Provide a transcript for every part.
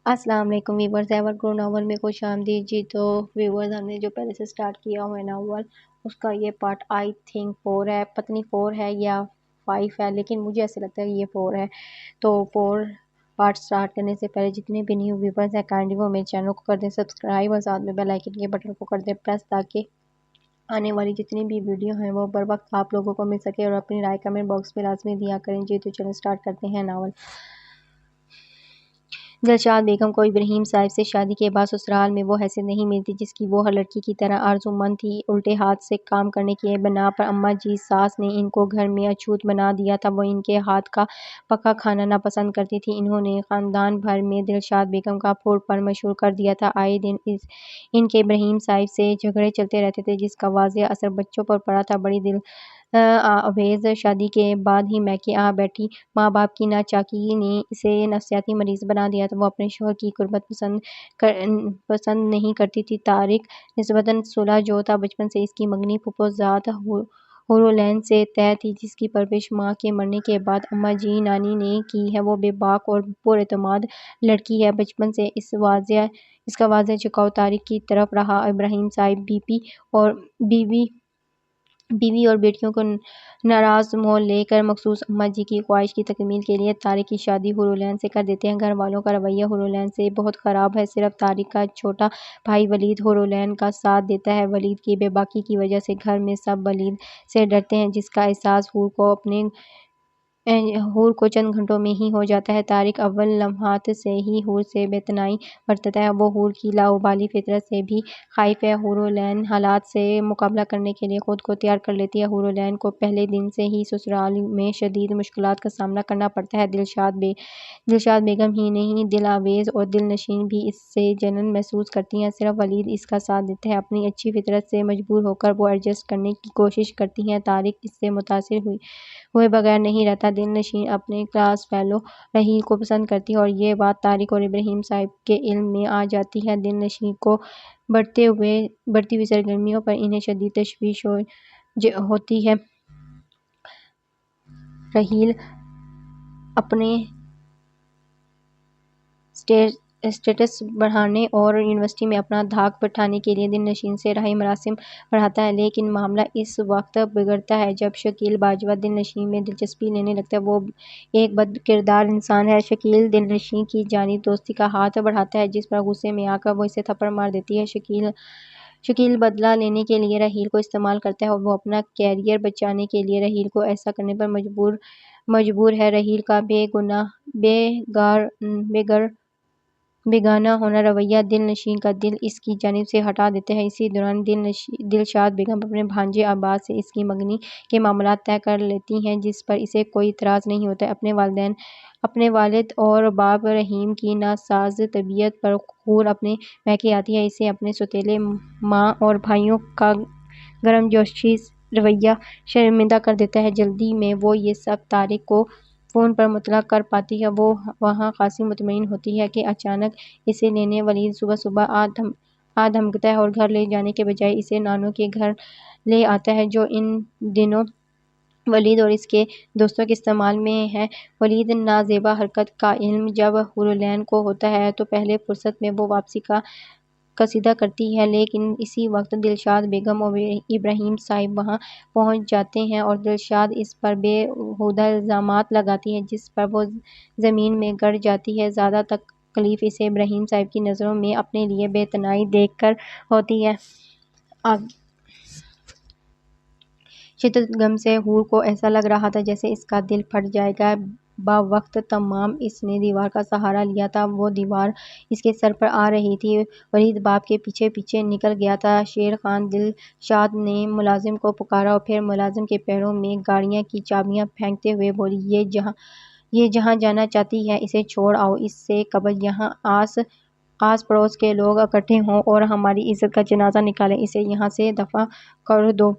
السلام علیکم viewers, ever گرو novel میں خوش آمدید جی۔ تو ویورز، ہم نے جو پہلے سے سٹارٹ کیا ہوا ہے ناول، اس کا یہ پارٹ آئی تھنک 4 ہے، پتہ نہیں 4 ہے یا 5 ہے، لیکن مجھے ایسے لگتا ہے کہ یہ 4 ہے۔ تو 4 پارٹ سٹارٹ کرنے سے پہلے جتنے بھی نیو ویورز ہیں کائنڈلی وہ میرے چینل کو کر دیں سبسکرائب اور ساتھ میں بیل آئیکن کے بٹن کو کر دیں پریس، تاکہ آنے والی جتنی بھی ویڈیو ہیں وہ بر وقت آپ لوگوں کو مل سکے، اور اپنی رائے کمنٹ باکس میں لازمی دیا کریں جی۔ تو چلیں سٹارٹ کرتے ہیں ناول۔ دلشاد بیگم کو ابراہیم صاحب سے شادی کے بعد سسرال میں وہ حیثیت نہیں ملتی جس کی وہ ہر لڑکی کی طرح آرزومند تھی۔ الٹے ہاتھ سے کام کرنے کی بنا پر اماں جی ساس نے ان کو گھر میں اچھوت بنا دیا تھا۔ وہ ان کے ہاتھ کا پکا کھانا ناپسند کرتی تھی۔ انہوں نے خاندان بھر میں دلشاد بیگم کا پھوڑ پن مشہور کر دیا تھا۔ آئے دن ان کے ابراہیم صاحب سے جھگڑے چلتے رہتے تھے، جس کا واضح اثر بچوں پر پڑا تھا۔ بڑی دل آویز شادی کے بعد ہی میکے آ بیٹھی ماں باپ کی ناچاکی نے اسے نفسیاتی مریض بنا دیا تھا۔ وہ اپنے شوہر کی قربت پسند نہیں کرتی تھی۔ طارق نسبتاً صلح جو تھا، بچپن سے اس کی منگنی پھپھو ذات حورالعین سے طے تھی، جس کی پرورش ماں کے مرنے کے بعد اماں جی نانی نے کی ہے۔ وہ بے باک اور پر اعتماد لڑکی ہے۔ بچپن سے اس کا واضح جھکاؤ طارق کی طرف رہا۔ ابراہیم صاحب بیوی اور بیٹیوں کو ناراض مول لے کر مخصوص اماں جی کی خواہش کی تکمیل کے لیے طارق کی شادی حورالعین سے کر دیتے ہیں۔ گھر والوں کا رویہ حورالعین سے بہت خراب ہے۔ صرف طارق کا چھوٹا بھائی ولید حورالعین کا ساتھ دیتا ہے۔ ولید کی بے باکی کی وجہ سے گھر میں سب ولید سے ڈرتے ہیں، جس کا احساس حور کو چند گھنٹوں میں ہی ہو جاتا ہے۔ طارق اول لمحات سے ہی حور سے بے اعتنائی برتتا ہے۔ وہ حور کی لاابالی فطرت سے بھی خائف ہے۔ حورالعین حالات سے مقابلہ کرنے کے لیے خود کو تیار کر لیتی ہے۔ حورالعین کو پہلے دن سے ہی سسرال میں شدید مشکلات کا سامنا کرنا پڑتا ہے۔ دلشاد بیگم ہی نہیں، دل آویز اور دل نشین بھی اس سے جلن محسوس کرتی ہیں۔ صرف ولید اس کا ساتھ دیتا ہے۔ اپنی اچھی فطرت سے مجبور ہو کر وہ ایڈجسٹ کرنے کی کوشش کرتی ہیں۔ طارق اس سے متاثر ہوئے بغیر نہیں رہتا۔ دل نشین اپنے کلاس فیلو رحیل کو پسند کرتی ہے، اور یہ بات طارق اور ابراہیم صاحب کے علم میں آ جاتی ہے۔ دل نشین کو بڑھتی ہوئی سرگرمیوں پر انہیں شدید تشویش ہوتی ہے۔ رحیل اپنے اسٹیٹس بڑھانے اور یونیورسٹی میں اپنا دھاک بٹھانے کے لیے دل نشین سے راہ مراسم بڑھاتا ہے، لیکن معاملہ اس وقت بگڑتا ہے جب شکیل باجوہ دل نشین میں دلچسپی لینے لگتا ہے۔ وہ ایک بد کردار انسان ہے۔ شکیل دل نشین کی جانب دوستی کا ہاتھ بڑھاتا ہے، جس پر غصے میں آ کر وہ اسے تھپڑ مار دیتی ہے۔ شکیل بدلہ لینے کے لیے رحیل کو استعمال کرتا ہے، اور وہ اپنا کیریئر بچانے کے لیے رحیل کو ایسا کرنے پر مجبور ہے۔ رحیل کا بیگانہ ہونا رویہ دل نشین کا دل اس کی جانب سے ہٹا دیتا ہے۔ اسی دوران دلشاد بیگم اپنے بھانجے عباس سے اس کی منگنی کے معاملات طے کر لیتی ہیں، جس پر اسے کوئی اعتراض نہیں ہوتا۔ اپنے والد اور باپ رحیم کی ناساز طبیعت پر حور اپنے میکے آتی ہے۔ اسے اپنے سوتیلے ماں اور بھائیوں کا گرم جوشی رویہ شرمندہ کر دیتا ہے۔ جلدی میں وہ یہ سب طارق کو فون پر مطلع کر پاتی ہے۔ وہ وہاں خاصی مطمئن ہوتی ہے کہ اچانک اسے لینے ولید صبح صبح آ دھمکتا ہے، اور گھر لے جانے کے بجائے اسے نانو کے گھر لے آتا ہے، جو ان دنوں ولید اور اس کے دوستوں کے استعمال میں ہے۔ ولید نازیبا حرکت کا علم جب حورالعین کو ہوتا ہے تو پہلے فرصت میں وہ واپسی کا قصیدہ کرتی ہے، لیکن اسی وقت دلشاد بیگم اور ابراہیم صاحب وہاں پہنچ جاتے ہیں، اور دلشاد اس پر بے ہودہ الزامات لگاتی ہے، جس پر وہ زمین میں گڑ جاتی ہے۔ زیادہ تکلیف اسے ابراہیم صاحب کی نظروں میں اپنے لیے بے اعتنائی دیکھ کر ہوتی ہے۔ شدت غم سے حور کو ایسا لگ رہا تھا جیسے اس کا دل پھٹ جائے گا۔ بوقت تمام اس نے دیوار کا سہارا لیا تھا۔ وہ دیوار اس کے سر پر آ رہی تھی۔ ولید باپ کے پیچھے پیچھے نکل گیا تھا۔ شیر خان دلشاد نے ملازم کو پکارا، اور پھر ملازم کے پیروں میں گاڑیوں کی چابیاں پھینکتے ہوئے بولی، یہ جہاں جانا چاہتی ہے اسے چھوڑ آؤ، اس سے قبل یہاں آس پڑوس کے لوگ اکٹھے ہوں اور ہماری عزت کا جنازہ نکالیں، اسے یہاں سے دفع کر دو۔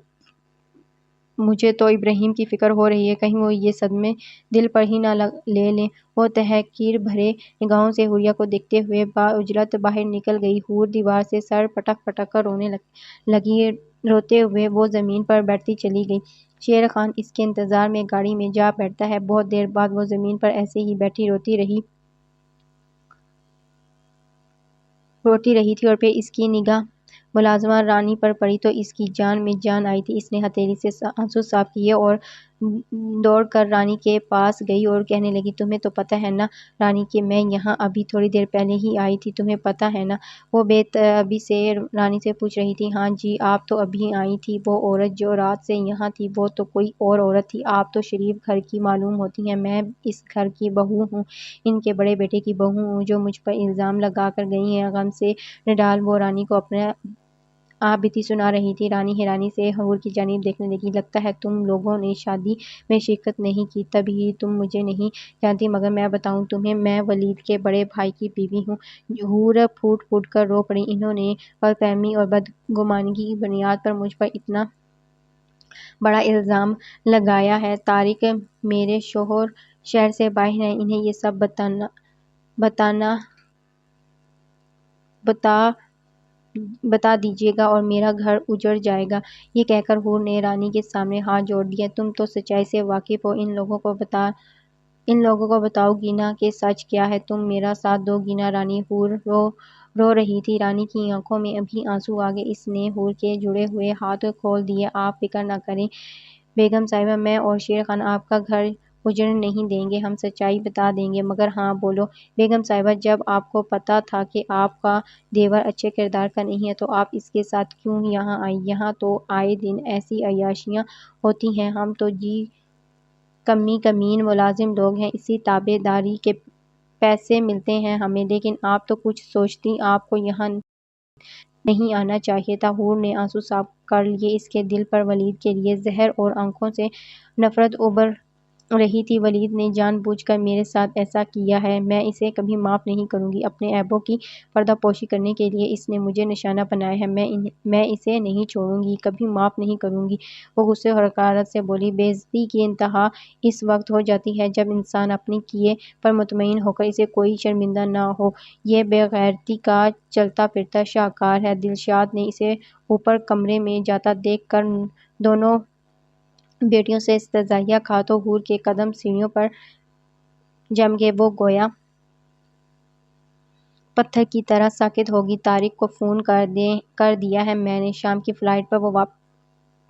مجھے تو ابراہیم کی فکر ہو رہی ہے، کہیں وہ یہ صدمے دل پر ہی نہ لے لیں۔ وہ تحقیر بھرے نگاہوں سے حوریہ کو دیکھتے ہوئے باعجرت باہر نکل گئی۔ حور دیوار سے سر پٹک پٹک کر رونے لگی۔ روتے ہوئے وہ زمین پر بیٹھتی چلی گئی۔ شیر خان اس کے انتظار میں گاڑی میں جا بیٹھتا ہے۔ بہت دیر بعد وہ زمین پر ایسے ہی بیٹھی روتی رہی۔ روتی رہی تھی اور پھر اس کی نگاہ ملازمہ رانی پر پڑی تو اس کی جان میں جان آئی تھی۔ اس نے ہتھیلی سے آنسو صاف کیے اور دوڑ کر رانی کے پاس گئی اور کہنے لگی، تمہیں تو پتہ ہے نا رانی کہ میں یہاں ابھی تھوڑی دیر پہلے ہی آئی تھی، تمہیں پتہ ہے نا؟ وہ بے تابی سے رانی سے پوچھ رہی تھی۔ ہاں جی، آپ تو ابھی آئی تھی، وہ عورت جو رات سے یہاں تھی وہ تو کوئی اور عورت تھی، آپ تو شریف گھر کی معلوم ہوتی ہیں، میں اس گھر کی بہو ہوں، ان کے بڑے بیٹے کی بہو ہوں، جو مجھ پر الزام لگا کر گئی ہیں۔ غم سے نڈال وہ رانی کو اپنا آپ بیتی سنا رہی تھی۔ رانی حیرانی سے حور کی جانب دیکھنے لگی۔ لگتا ہے تم لوگوں نے شادی میں شرکت نہیں کی، تبھی تم مجھے نہیں جانتی، مگر میں بتاؤں تمہیں، میں ولید کے بڑے بھائی کی بیوی ہوں۔ حور پھوٹ پھوٹ کر رو پڑی۔ انہوں نے غلط فہمی اور بدگمانی کی بنیاد پر مجھ پر اتنا بڑا الزام لگایا ہے۔ طارق میرے شوہر شہر سے باہر ہیں، انہیں یہ سب بتا دیجیے گا اور میرا گھر اجڑ جائے گا۔ یہ کہہ کر حور نے رانی کے سامنے ہاتھ جوڑ دیے۔ تم تو سچائی سے واقف ہو، ان لوگوں کو بتاؤ گی نا کہ سچ کیا ہے، تم میرا ساتھ دو گی نا؟ رانی حور رو رہی تھی۔ رانی کی آنکھوں میں ابھی آنسو آ گئے۔ اس نے حور کے جڑے ہوئے ہاتھ کھول دیے۔ آپ فکر نہ کریں بیگم صاحبہ، میں اور شیر خان آپ کا گھر اجڑنے نہیں دیں گے، ہم سچائی بتا دیں گے، مگر ہاں بولو بیگم صاحبہ، جب آپ کو پتہ تھا کہ آپ کا دیور اچھے کردار کا نہیں ہے تو آپ اس کے ساتھ کیوں یہاں آئیں؟ یہاں تو آئے دن ایسی عیاشیاں ہوتی ہیں، ہم تو جی کمین ملازم لوگ ہیں، اسی تابع داری کے پیسے ملتے ہیں ہمیں، لیکن آپ تو کچھ سوچتی، آپ کو یہاں نہیں آنا چاہیے تھا۔ حور نے آنسو صاف کر لیے۔ اس کے دل پر ولید کے لیے زہر اور آنکھوں سے نفرت ابل رہی تھی۔ ولید نے جان بوجھ کر میرے ساتھ ایسا کیا ہے، میں اسے کبھی معاف نہیں کروں گی۔ اپنے عیبوں کی پردہ پوشی کرنے کے لیے اس نے مجھے نشانہ بنایا ہے، میں اسے نہیں چھوڑوں گی، کبھی معاف نہیں کروں گی۔ وہ غصے اور حقارت سے بولی۔ بے عزتی کی انتہا اس وقت ہو جاتی ہے جب انسان اپنے کیے پر مطمئن ہو کر اسے کوئی شرمندہ نہ ہو۔ یہ بے غیرتی کا چلتا پھرتا شاہکار ہے۔ دلشاد نے اسے اوپر کمرے میں جاتا دیکھ کر دونوں بیٹیوں سے استعزائیہ کہا تو حور کے قدم سیڑھیوں پر جم گئے، وہ گویا پتھر کی طرح ساکت ہوگی۔ طارق کو فون کر دیا ہے میں نے، شام کی فلائٹ پر وہ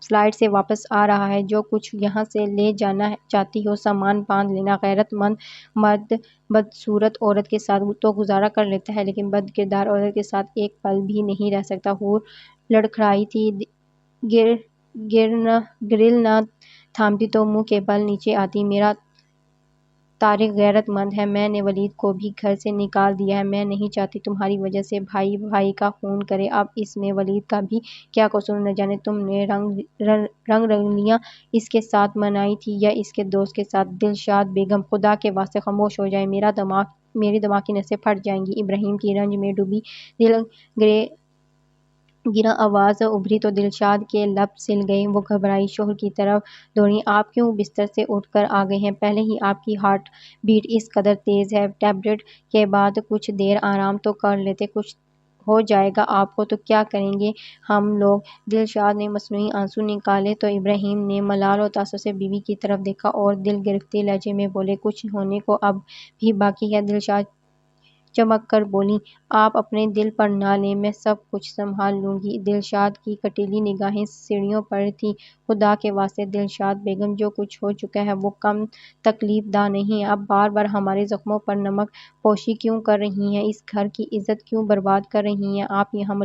فلائٹ سے واپس آ رہا ہے، جو کچھ یہاں سے لے جانا چاہتی ہو سامان باندھ لینا۔ غیرت مند مرد بدصورت عورت کے ساتھ تو گزارا کر لیتا ہے، لیکن بد کردار عورت کے ساتھ ایک پل بھی نہیں رہ سکتا۔ حور لڑکھڑائی تھی، گرل نہ تھامتی تو منہ کے بل نیچے آتی۔ میرا طارق غیرت مند ہے، میں نے ولید کو بھی گھر سے نکال دیا ہے، میں نہیں چاہتی تمہاری وجہ سے بھائی بھائی کا خون کرے۔ اب اس میں ولید کا بھی کیا قصور؟ نہ جانے تم نے رنگ رلیاں اس کے ساتھ منائی تھی یا اس کے دوست کے ساتھ؟ دلشاد بیگم، خدا کے واسطے خاموش ہو جائیں، میری دماغ کی نسیں پھٹ جائیں گی۔ ابراہیم کی رنج میں ڈوبی دل گرا آواز ابھری تو دلشاد کے لب سل گئے۔ وہ گھبرائی شوہر کی طرف دوڑی۔ آپ کیوں بستر سے اٹھ کر آ گئے ہیں؟ پہلے ہی آپ کی ہارٹ بیٹ اس قدر تیز ہے، ٹیبلٹ کے بعد کچھ دیر آرام تو کر لیتے، کچھ ہو جائے گا آپ کو تو کیا کریں گے ہم لوگ؟ دلشاد نے مصنوعی آنسو نکالے تو ابراہیم نے ملال و تأسف سے بیوی کی طرف دیکھا اور دل گرفتے لہجے میں بولے، کچھ ہونے کو اب بھی باقی ہے؟ دلشاد چمک کر بولی، آپ اپنے دل پر نہ لیں، میں سب کچھ سنبھال لوں گی۔ دلشاد کی کٹیلی نگاہیں سیڑھیوں پر تھیں۔ خدا کے واسطے دلشاد بیگم، جو کچھ ہو چکا ہے وہ کم تکلیف دہ نہیں ہے، اب بار بار ہمارے زخموں پر نمک پوشی کیوں کر رہی ہیں؟ اس گھر کی عزت کیوں برباد کر رہی ہیں؟ آپ یہاں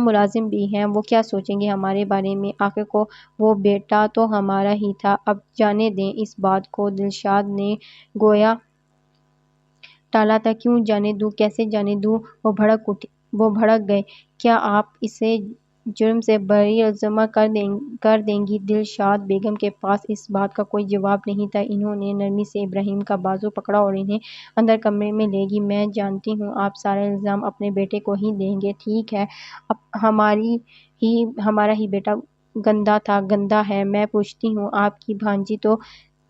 ملازم بھی ہیں، وہ کیا سوچیں گے ہمارے بارے میں؟ آخر کو وہ بیٹا تو ہمارا ہی تھا، اب جانے دیں اس بات کو۔ دلشاد نے گویا ٹالا تھا، کیوں جانے دوں، کیسے جانے دوں؟ وہ بھڑک گئے۔ کیا آپ اسے جرم سے بری الزام کر دیں گی؟ دلشاد بیگم کے پاس اس بات کا کوئی جواب نہیں تھا۔ انہوں نے نرمی سے ابراہیم کا بازو پکڑا اور انہیں اندر کمرے میں لے گئی۔ میں جانتی ہوں آپ سارا الزام اپنے بیٹے کو ہی دیں گے، ٹھیک ہے، ہمارا ہی بیٹا گندا تھا، گندا ہے۔ میں پوچھتی ہوں، آپ کی بھانجی تو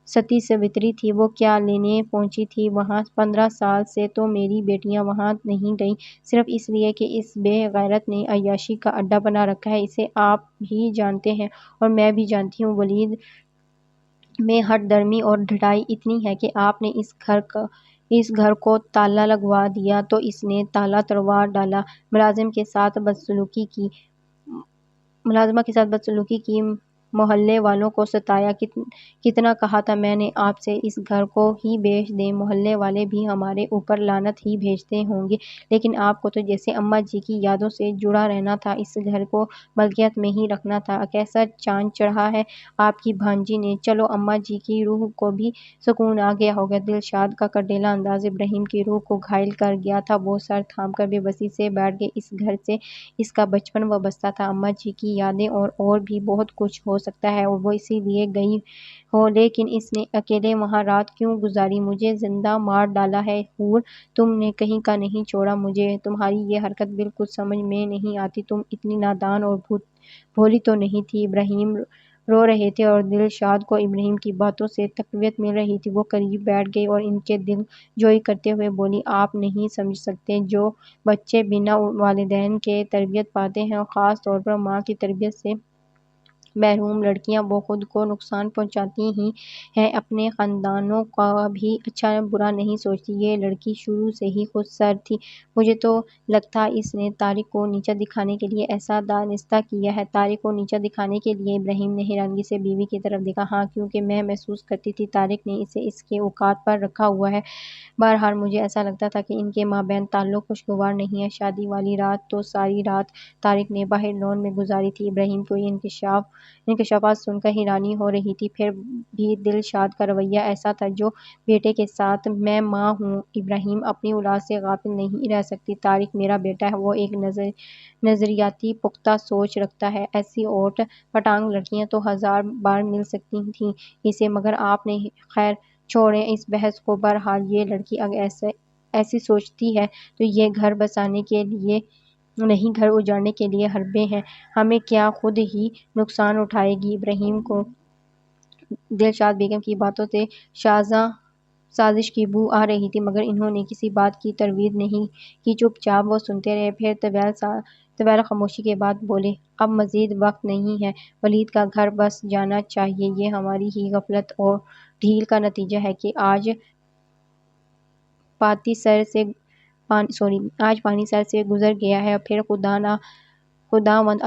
ستی سوتری تھی، وہ کیا لینے پہنچی تھی وہاں؟ 15 سال سے تو میری بیٹیاں وہاں نہیں گئیں، صرف اس لیے کہ اس بے غیرت نے عیاشی کا اڈا بنا رکھا ہے، اسے آپ بھی جانتے ہیں اور میں بھی جانتی ہوں۔ ولید میں ہٹ درمی اور ڈھٹائی اتنی ہے کہ آپ نے اس گھر کو تالا لگوا دیا تو اس نے تالا توڑوا ڈالا۔ ملازمہ کے ساتھ بدسلوکی کی، محلے والوں کو ستایا۔ کتنا کہا تھا میں نے آپ سے اس گھر کو ہی بیچ دیں، محلے والے بھی ہمارے اوپر لعنت ہی بھیجتے ہوں گے، لیکن آپ کو تو جیسے اماں جی کی یادوں سے جڑا رہنا تھا، اس گھر کو ملکیت میں ہی رکھنا تھا۔ کیسا چاند چڑھا ہے آپ کی بھانجی نے، چلو اماں جی کی روح کو بھی سکون آ گیا ہوگا۔ دلشاد کا کٹیلا انداز ابراہیم کی روح کو گھائل کر گیا تھا، وہ سر تھام کر بے بسی سے بیٹھ گئے۔ اس گھر سے اس کا بچپن وابستہ تھا، اماں جی کی یادیں اور بھی بہت کچھ ہو سکتا ہے، اور وہ اسی لیے گئی ہو، لیکن اس نے اکیلے وہاں رات کیوں گزاری؟ مجھے زندہ مار ڈالا ہے حور، تم نے کہیں کا نہیں چھوڑا مجھے، تمہاری یہ حرکت بالکل سمجھ میں نہیں آتی، تم اتنی نادان اور بھولی تو نہیں تھی۔ ابراہیم رو رہے تھے اور دلشاد کو ابراہیم کی باتوں سے تقویت مل رہی تھی۔ وہ قریب بیٹھ گئی اور ان کے دل جوئی کرتے ہوئے بولی، آپ نہیں سمجھ سکتے، جو بچے بنا والدین کے تربیت پاتے ہیں، خاص طور پر ماں کی تربیت سے محروم لڑکیاں، وہ خود کو نقصان پہنچاتی ہی ہیں، اپنے خاندانوں کا بھی اچھا برا نہیں سوچتی۔ یہ لڑکی شروع سے ہی خود سر تھی، مجھے تو لگتا اس نے طارق کو نیچا دکھانے کے لیے ایسا دانستہ کیا ہے۔ طارق کو نیچا دکھانے کے لیے؟ ابراہیم نے حیرانگی سے بیوی کی طرف دیکھا۔ ہاں، کیونکہ میں محسوس کرتی تھی طارق نے اسے اس کے اوقات پر رکھا ہوا ہے، بہرحال مجھے ایسا لگتا تھا کہ ان کے مابین تعلق خوشگوار نہیں ہے۔ شادی والی رات تو ساری رات طارق نے باہر لان میں گزاری تھی۔ ابراہیم کو یہ انکشافات سن کر حیرانی ہو رہی تھی، پھر بھی دلشاد کا رویہ ایسا تھا جو بیٹے کے ساتھ، میں ماں ہوں، ابراہیم اپنی اولاد سے غافل نہیں رہ سکتی، طارق میرا بیٹا ہے، وہ ایک نظریاتی پختہ سوچ رکھتا ہے، ایسی اوٹ پٹانگ لڑکیاں تو ہزار بار مل سکتی تھیں اسے، مگر آپ نے، خیر چھوڑیں اس بحث کو، بہرحال یہ لڑکی اگر ایسی سوچتی ہے تو یہ گھر بسانے کے لیے نہیں، گھر اجاڑنے کے لیے حربے ہیں، ہمیں کیا خود ہی نقصان اٹھائے گی؟ ابراہیم کو دلشاد بیگم کی باتوں سے سازش کی بو آ رہی تھی، مگر انہوں نے کسی بات کی تردید نہیں کی، چپ چاپ وہ سنتے رہے، پھر طویل خاموشی کے بعد بولے، اب مزید وقت نہیں ہے، ولید کا گھر بس جانا چاہیے، یہ ہماری ہی غفلت اور ڈھیل کا نتیجہ ہے کہ آج پانی سر سے گزر گیا ہے، پھر خداوند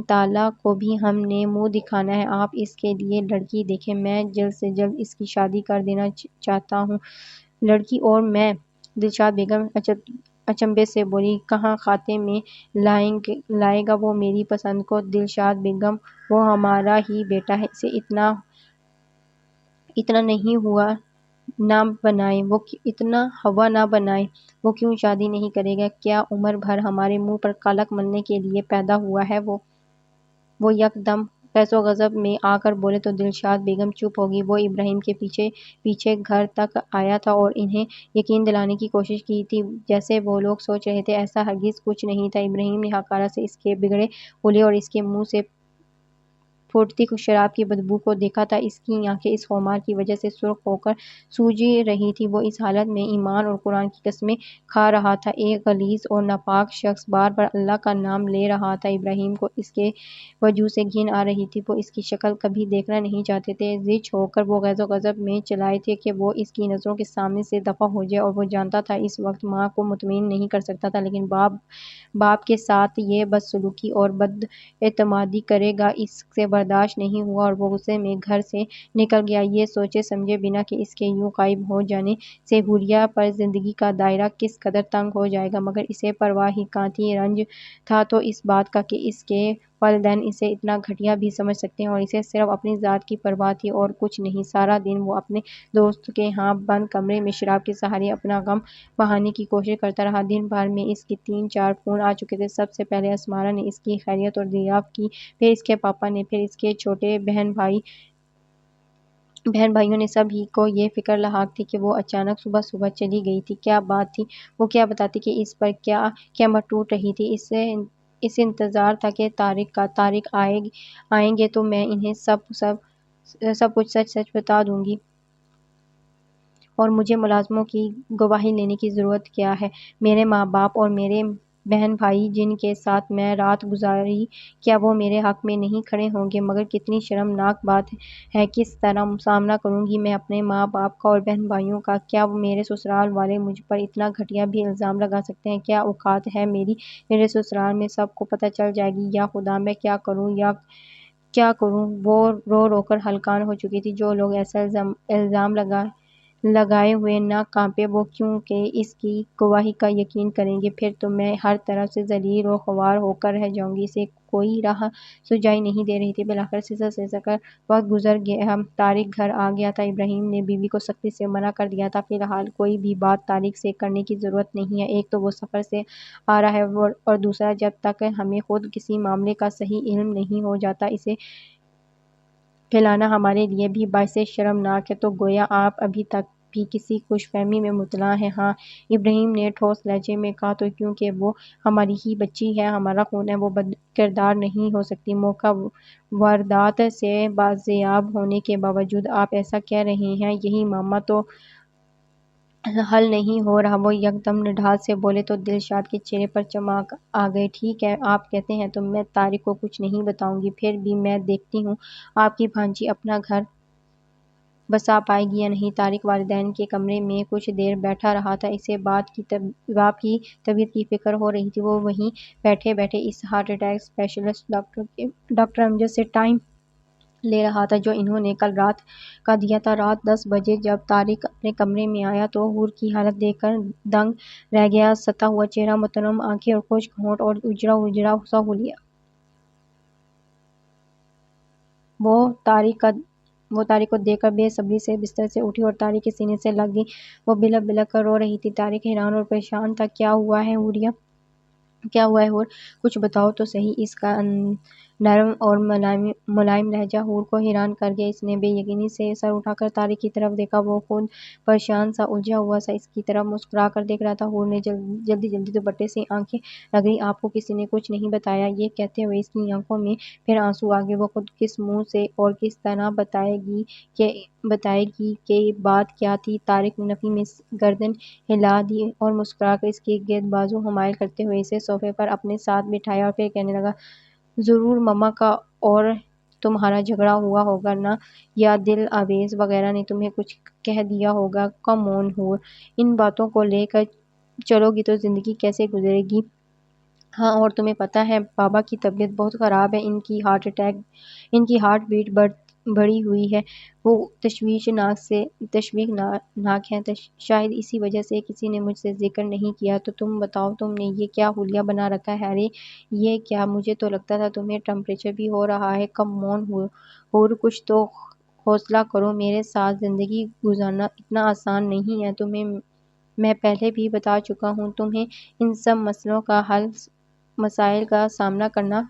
تعالیٰ کو بھی ہم نے منہ دکھانا ہے، آپ اس کے لیے لڑکی دیکھیں، میں جلد سے جلد اس کی شادی کر دینا چاہتا ہوں۔ لڑکی اور میں؟ دلشاد بیگم اچنبھے سے بولی، کہاں کھاتے میں لائے گا وہ میری پسند کو؟ دلشاد بیگم، وہ ہمارا ہی بیٹا ہے، اسے اتنا نہیں ہوا نہ بنائیں، وہ کیوں شادی نہیں کرے گا؟ کیا عمر بھر ہمارے منہ پر کالک ملنے کے لیے پیدا ہوا ہے وہ یک دم غیظ و غضب میں آ کر بولے تو دلشاد بیگم چپ ہوگی۔ وہ ابراہیم کے پیچھے پیچھے گھر تک آیا تھا اور انہیں یقین دلانے کی کوشش کی تھی، جیسے وہ لوگ سوچ رہے تھے، ایسا ہرگز کچھ نہیں تھا۔ ابراہیم نے حقارت سے اس کے بگڑے حلیے اور اس کے منہ سے پھوٹتی شراب کی بدبو کو دیکھا تھا، اس کی آنکھیں اس خمار کی وجہ سے سرخ ہو کر سوج رہی تھیں، وہ اس حالت میں ایمان اور قرآن کی قسمیں کھا رہا تھا، ایک غلیظ اور ناپاک شخص بار بار اللہ کا نام لے رہا تھا۔ ابراہیم کو اس کے وجود سے گھن آ رہی تھی، وہ اس کی شکل کبھی دیکھنا نہیں چاہتے تھے، زچ ہو کر وہ غیظ و غضب میں چلائے تھے کہ وہ اس کی نظروں کے سامنے سے دفع ہو جائے، اور وہ جانتا تھا اس وقت ماں کو مطمئن نہیں کر سکتا تھا، لیکن باپ کے ساتھ یہ بدسلوکی اور بد اعتمادی کرے گا، اس سے برداشت نہیں ہوا اور وہ غصے میں گھر سے نکل گیا، یہ سوچے سمجھے بنا کہ اس کے یوں غائب ہو جانے سے حوریہ پر زندگی کا دائرہ کس قدر تنگ ہو جائے گا، مگر اسے پرواہ ہی کہاں تھی، رنج تھا تو اس بات کا کہ اس کے والدین اسے اتنا گھٹیا بھی سمجھ سکتے ہیں، اور اسے صرف اپنی ذات کی پرواہ تھی اور کچھ نہیں۔ سارا دن وہ اپنے دوست کے ہاں بند کمرے میں شراب کے سہارے اپنا غم بہانے کی کوشش کرتا رہا، دن بھر میں اس کے 3-4 فون آ چکے تھے، سب سے پہلے اسمارا نے اس کی خیریت اور دریافت کی، پھر اس کے پاپا نے، پھر اس کے چھوٹے بہن بھائیوں نے، سب ہی کو یہ فکر لاحق تھی کہ وہ اچانک صبح چلی گئی تھی، کیا بات تھی، وہ کیا بتاتی کہ اس پر کیا قیامت ٹوٹ رہی تھی، اسے انتظار تھا کہ طارق آئیں گے تو میں انہیں سب کچھ سچ بتا دوں گی، اور مجھے ملازموں کی گواہی لینے کی ضرورت کیا ہے، میرے ماں باپ اور میرے بہن بھائی جن کے ساتھ میں رات گزاری، کیا وہ میرے حق میں نہیں کھڑے ہوں گے؟ مگر کتنی شرمناک بات ہے، کس طرح سامنا کروں گی میں اپنے ماں باپ کا اور بہن بھائیوں کا؟ کیا میرے سسرال والے مجھ پر اتنا گھٹیا بھی الزام لگا سکتے ہیں؟ کیا اوقات ہے میری؟ میرے سسرال میں سب کو پتہ چل جائے گی۔ یا خدا، میں کیا کروں یا کیا کروں؟ وہ رو رو کر ہلکان ہو چکی تھی۔ جو لوگ ایسا الزام لگائے ہوئے نہ کانپے، وہ کیوں کہ اس کی گواہی کا یقین کریں گے؟ پھر تو میں ہر طرف سے ذلیل و خوار ہو کر رہ جاؤں گی۔ اسے کوئی راہ سجائی نہیں دے رہی تھی۔ بالآخر سسر کر وقت گزر گیا، طارق گھر آ گیا تھا۔ ابراہیم نے بیوی کو سختی سے منع کر دیا تھا، فی الحال کوئی بھی بات طارق سے کرنے کی ضرورت نہیں ہے۔ ایک تو وہ سفر سے آ رہا ہے اور دوسرا جب تک ہمیں خود کسی معاملے کا صحیح علم نہیں ہو جاتا، اسے پھیلانا ہمارے لیے بھی باعث شرمناک ہے۔ تو گویا آپ ابھی تک بھی کسی خوش فہمی میں مبتلا ہیں؟ ہاں، ابراہیم نے ٹھوس لہجے میں کہا۔ تو کیونکہ وہ ہماری ہی بچی ہے، ہمارا خون ہے، وہ بد کردار نہیں ہو سکتی۔ موقع واردات سے بازیاب ہونے کے باوجود آپ ایسا کہہ رہے ہیں؟ یہی معاملہ تو حل نہیں ہو رہا۔ وہ یکدم نڈھال سے بولے تو دلشاد کے چہرے پر چمک آ گئی۔ ٹھیک ہے، آپ کہتے ہیں تو میں طارق کو کچھ نہیں بتاؤں گی، پھر بھی میں دیکھتی ہوں آپ کی بھانجی اپنا گھر بسا پائے گی یا نہیں۔ طارق والدین کے کمرے میں کچھ دیر بیٹھا رہا تھا۔ اسے باپ کی طبیعت کی فکر ہو رہی تھی۔ وہ وہیں بیٹھے بیٹھے اس ہارٹ اٹیک اسپیشلسٹ ڈاکٹر امجد سے ٹائم لے رہا تھا، جو انہوں نے کل رات کا دیا تھا۔ رات 10 بجے جب طارق اپنے کمرے میں آیا تو حور کی حالت دیکھ کر دنگ رہ گیا۔ ستا ہوا چہرہ، متنم آنکھیں اور خشک ہونٹ اور اجڑا اجڑا سا حلیہ۔ وہ طارق کو دیکھ کر بے صبری سے بستر سے اٹھی اور طارق کے سینے سے لگ گئی۔ وہ بلک بلک کر رو رہی تھی۔ طارق حیران اور پریشان تھا۔ کیا ہوا ہے حور؟ کچھ بتاؤ تو صحیح۔ اس کا نرم اور ملائم لہجہ حور کو حیران کر گیا۔ اس نے بے یقینی سے سر اٹھا کر طارق کی طرف دیکھا۔ وہ خود پریشان سا، الجھا ہوا سا اس کی طرف مسکرا کر دیکھ رہا تھا۔ حور نے جلدی دوپٹے سے آنکھیں رگڑیں۔ آپ کو کسی نے کچھ نہیں بتایا؟ یہ کہتے ہوئے اس کی آنکھوں میں پھر آنسو آ گئے۔ وہ خود کس منہ سے اور کس طرح بتائے گی کہ بات کیا تھی؟ طارق نے نفی میں گردن ہلا دی اور مسکرا کر اس کے گرد بازو حمایل کرتے ہوئے اسے صوفے پر اپنے ساتھ بٹھایا اور پھر کہنے لگا، ضرور مما کا اور تمہارا جھگڑا ہوا ہوگا نا، یا دل آویز وغیرہ نے تمہیں کچھ کہہ دیا ہوگا۔ کم آن حور، ان باتوں کو لے کر چلو گی تو زندگی کیسے گزرے گی؟ ہاں، اور تمہیں پتہ ہے بابا کی طبیعت بہت خراب ہے، ان کی ہارٹ بیٹ بڑھی ہوئی ہے، وہ تشویشناک ہے۔ شاید اسی وجہ سے کسی نے مجھ سے ذکر نہیں کیا۔ تو تم بتاؤ، تم نے یہ کیا حلیہ بنا رکھا ہے؟ ارے یہ کیا، مجھے تو لگتا تھا تمہیں ٹمپریچر بھی ہو رہا ہے۔ کم آن حور، کچھ تو حوصلہ کرو، میرے ساتھ زندگی گزارنا اتنا آسان نہیں ہے۔ تمہیں میں پہلے بھی بتا چکا ہوں، تمہیں ان سب مسائل کا سامنا کرنا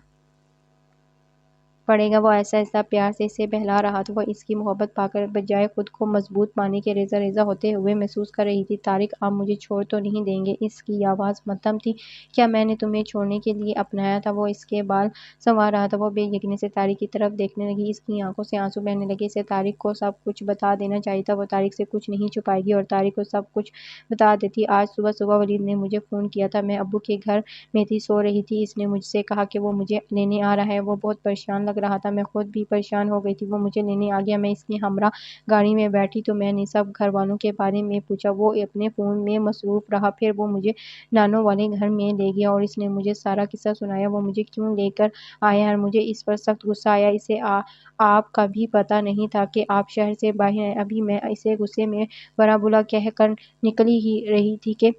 پڑے گا۔ وہ آہستہ آہستہ پیار سے اسے بہلا رہا تھا۔ وہ اس کی محبت پا کر بجائے خود کو مضبوط پانے کے ریزہ ریزہ ہوتے ہوئے محسوس کر رہی تھی۔ طارق، آپ مجھے چھوڑ تو نہیں دیں گے؟ اس کی آواز مدھم تھی۔ کیا میں نے تمہیں چھوڑنے کے لیے اپنایا تھا؟ وہ اس کے بال سنوار رہا تھا۔ وہ بے یقینی سے طارق کی طرف دیکھنے لگی۔ اس کی آنکھوں سے آنسو بہنے لگے۔ اسے طارق کو سب کچھ بتا دینا چاہیے تھا۔ وہ طارق سے کچھ نہیں چھپائے گی اور طارق کو سب کچھ بتا دیتی۔ آج صبح ولید نے مجھے فون کیا تھا، میں ابو کے گھر میں تھی، سو رہی تھی۔ اس نے مجھ سے کہا کہ وہ مجھے لینے آ رہا ہے۔ وہ بہت پریشان لگ رہا تھا، میں خود بھی پریشان ہو گئی تھی۔ وہ مجھے لینے آ گیا، میں اس کے ہمراہ گاڑی میں بیٹھی تو میں نے سب گھر والوں کے بارے میں پوچھا۔ وہ اپنے فون میں مصروف رہا، پھر وہ مجھے نانو والے گھر میں لے گیا اور اس نے مجھے سارا قصہ سنایا۔ وہ مجھے کیوں لے کر آیا ہے؟ مجھے اس پر سخت غصہ آیا۔ اسے آپ کا بھی پتہ نہیں تھا کہ آپ شہر سے باہر ہیں؟ ابھی میں اسے غصے میں برا بھلا کہہ کر نکلی ہی رہی تھی کہ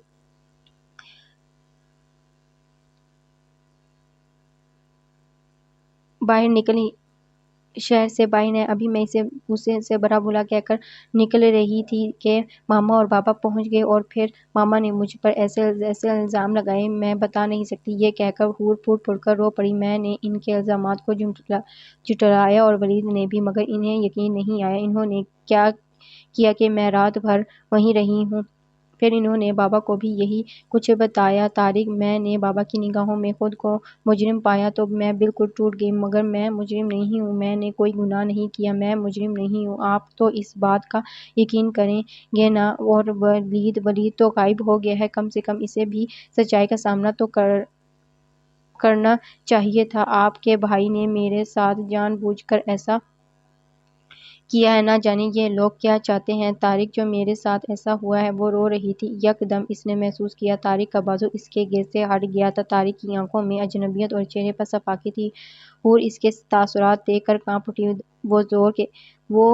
شہر سے باہر ہیں، ابھی میں اسے غصے سے برا بھلا کہہ کر نکل رہی تھی کہ ماما اور بابا پہنچ گئے اور پھر ماما نے مجھ پر ایسے الزام لگائے، میں بتا نہیں سکتی۔ یہ کہہ کر حور پھوٹ پھوٹ کر رو پڑی۔ میں نے ان کے الزامات کو جھٹلایا اور ولید نے بھی، مگر انہیں یقین نہیں آیا۔ انہوں نے کیا کیا کہ میں رات بھر وہیں رہی ہوں۔ پھر انہوں نے بابا کو بھی یہی کچھ بتایا۔ طارق: میں نے بابا کی نگاہوں میں خود کو مجرم پایا تو میں بالکل ٹوٹ گئی، مگر میں مجرم نہیں ہوں، میں نے کوئی گناہ نہیں کیا، میں مجرم نہیں ہوں۔ آپ تو اس بات کا یقین کریں گے نا؟ اور ولید تو غائب ہو گیا ہے، کم سے کم اسے بھی سچائی کا سامنا تو کرنا چاہیے تھا۔ آپ کے بھائی نے میرے ساتھ جان بوجھ کر ایسا کیا ہے، نہ جانے یہ لوگ کیا چاہتے ہیں۔ طارق: جو میرے ساتھ ایسا ہوا ہے۔ وہ رو رہی تھی۔ یک دم اس نے محسوس کیا طارق کا بازو اس کے گرد سے ہٹ گیا تھا۔ طارق کی آنکھوں میں اجنبیت اور چہرے پر صفاقی تھی۔ حور اس کے تاثرات دیکھ کر کانپ اٹھی۔ وہ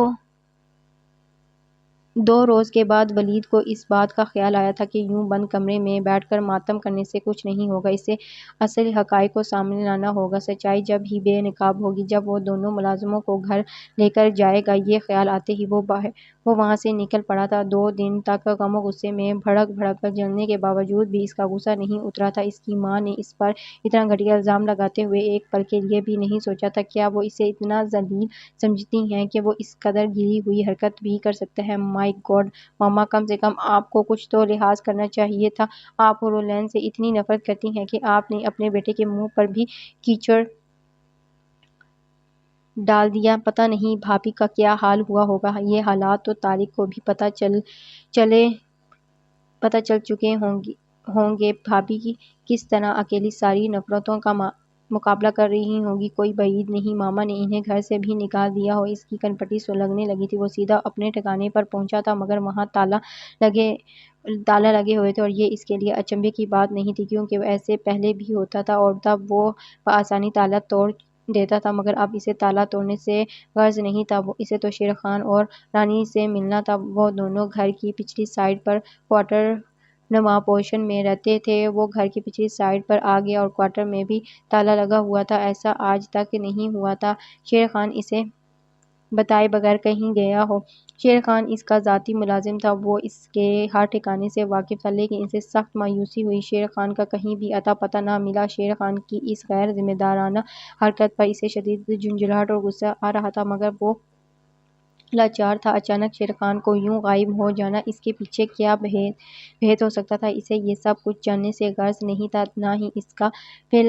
2 روز کے بعد ولید کو اس بات کا خیال آیا تھا کہ یوں بند کمرے میں بیٹھ کر ماتم کرنے سے کچھ نہیں ہوگا، اسے اصل حقائق کو سامنے لانا ہوگا۔ سچائی جب ہی بے نقاب ہوگی، جب وہ دونوں ملازموں کو گھر لے کر جائے گا۔ یہ خیال آتے ہی وہ وہاں سے نکل پڑا تھا۔ 2 دن تک غم و غصے میں بھڑک کر جلنے کے باوجود بھی اس کا غصہ نہیں اترا تھا۔ اس کی ماں نے اس پر اتنا گھٹیا الزام لگاتے ہوئے ایک پل کے لیے بھی نہیں سوچا تھا۔ کیا وہ اسے اتنا ذلیل سمجھتی ہیں کہ وہ اس قدر گری ہوئی حرکت بھی کر سکتا ہے؟ مائی گاڈ ماما، کم سے کم آپ کو کچھ تو لحاظ کرنا چاہیے تھا۔ آپ حورالعین سے اتنی نفرت کرتی ہیں کہ آپ نے اپنے بیٹے کے منہ پر بھی کیچڑ ڈال دیا۔ پتہ نہیں بھابھی کا کیا حال ہوا ہوگا۔ یہ حالات تو طارق کو بھی پتہ چل چکے ہوں گے۔ بھابھی کس طرح اکیلی ساری نفرتوں کا مقابلہ کر رہی ہوں گی۔ کوئی بعید نہیں ماما نے انہیں گھر سے بھی نکال دیا ہو۔ اس کی کنپٹی سلگنے لگی تھی۔ وہ سیدھا اپنے ٹھکانے پر پہنچا تھا، مگر وہاں تالا لگے ہوئے تھے، اور یہ اس کے لیے اچنبھے کی بات نہیں تھی، کیونکہ ایسے پہلے بھی ہوتا تھا اور تب وہ بآسانی تالا توڑ دیتا تھا۔ مگر اب اسے تالا توڑنے سے غرض نہیں تھا، اسے تو شیر خان اور رانی سے ملنا تھا۔ وہ دونوں گھر کی پچھلی سائڈ پر کوارٹر نما پوزیشن میں رہتے تھے۔ وہ گھر کی پچھلی سائڈ پر آ گیا اور کوارٹر میں بھی تالا لگا ہوا تھا۔ ایسا آج تک نہیں ہوا تھا شیر خان اسے بتائے بغیر کہیں گیا ہو۔ شیر خان اس کا ذاتی ملازم تھا، وہ اس کے ہر ٹھکانے سے واقف تھا، لیکن اسے سخت مایوسی ہوئی۔ شیر خان کا کہیں بھی اتا پتہ نہ ملا۔ شیر خان کی اس غیر ذمہ دارانہ حرکت پر اسے شدید جھنجھلاہٹ اور غصہ آ رہا تھا، مگر وہ لاچار تھا۔ اچانک شیر خان کو یوں غائب ہو جانا، اس کے پیچھے کیا بھید ہو سکتا تھا؟ اسے یہ سب کچھ جاننے سے غرض نہیں تھا، نہ ہی اس کا فی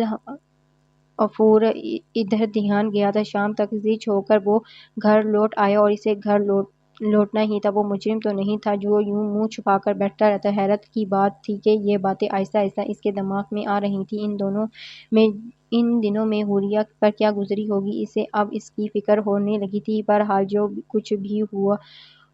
الفور ادھر دھیان گیا تھا۔ شام تک زچ ہو کر وہ گھر لوٹ آیا، اور اسے گھر لوٹنا ہی تھا۔ وہ مجرم تو نہیں تھا جو یوں منہ چھپا کر بیٹھتا رہتا۔ حیرت کی بات تھی کہ یہ باتیں آہستہ آہستہ اس کے دماغ میں آ رہی تھیں۔ ان دنوں میں حوریہ پر کیا گزری ہوگی، اسے اب اس کی فکر ہونے لگی تھی۔ بہرحال جو کچھ بھی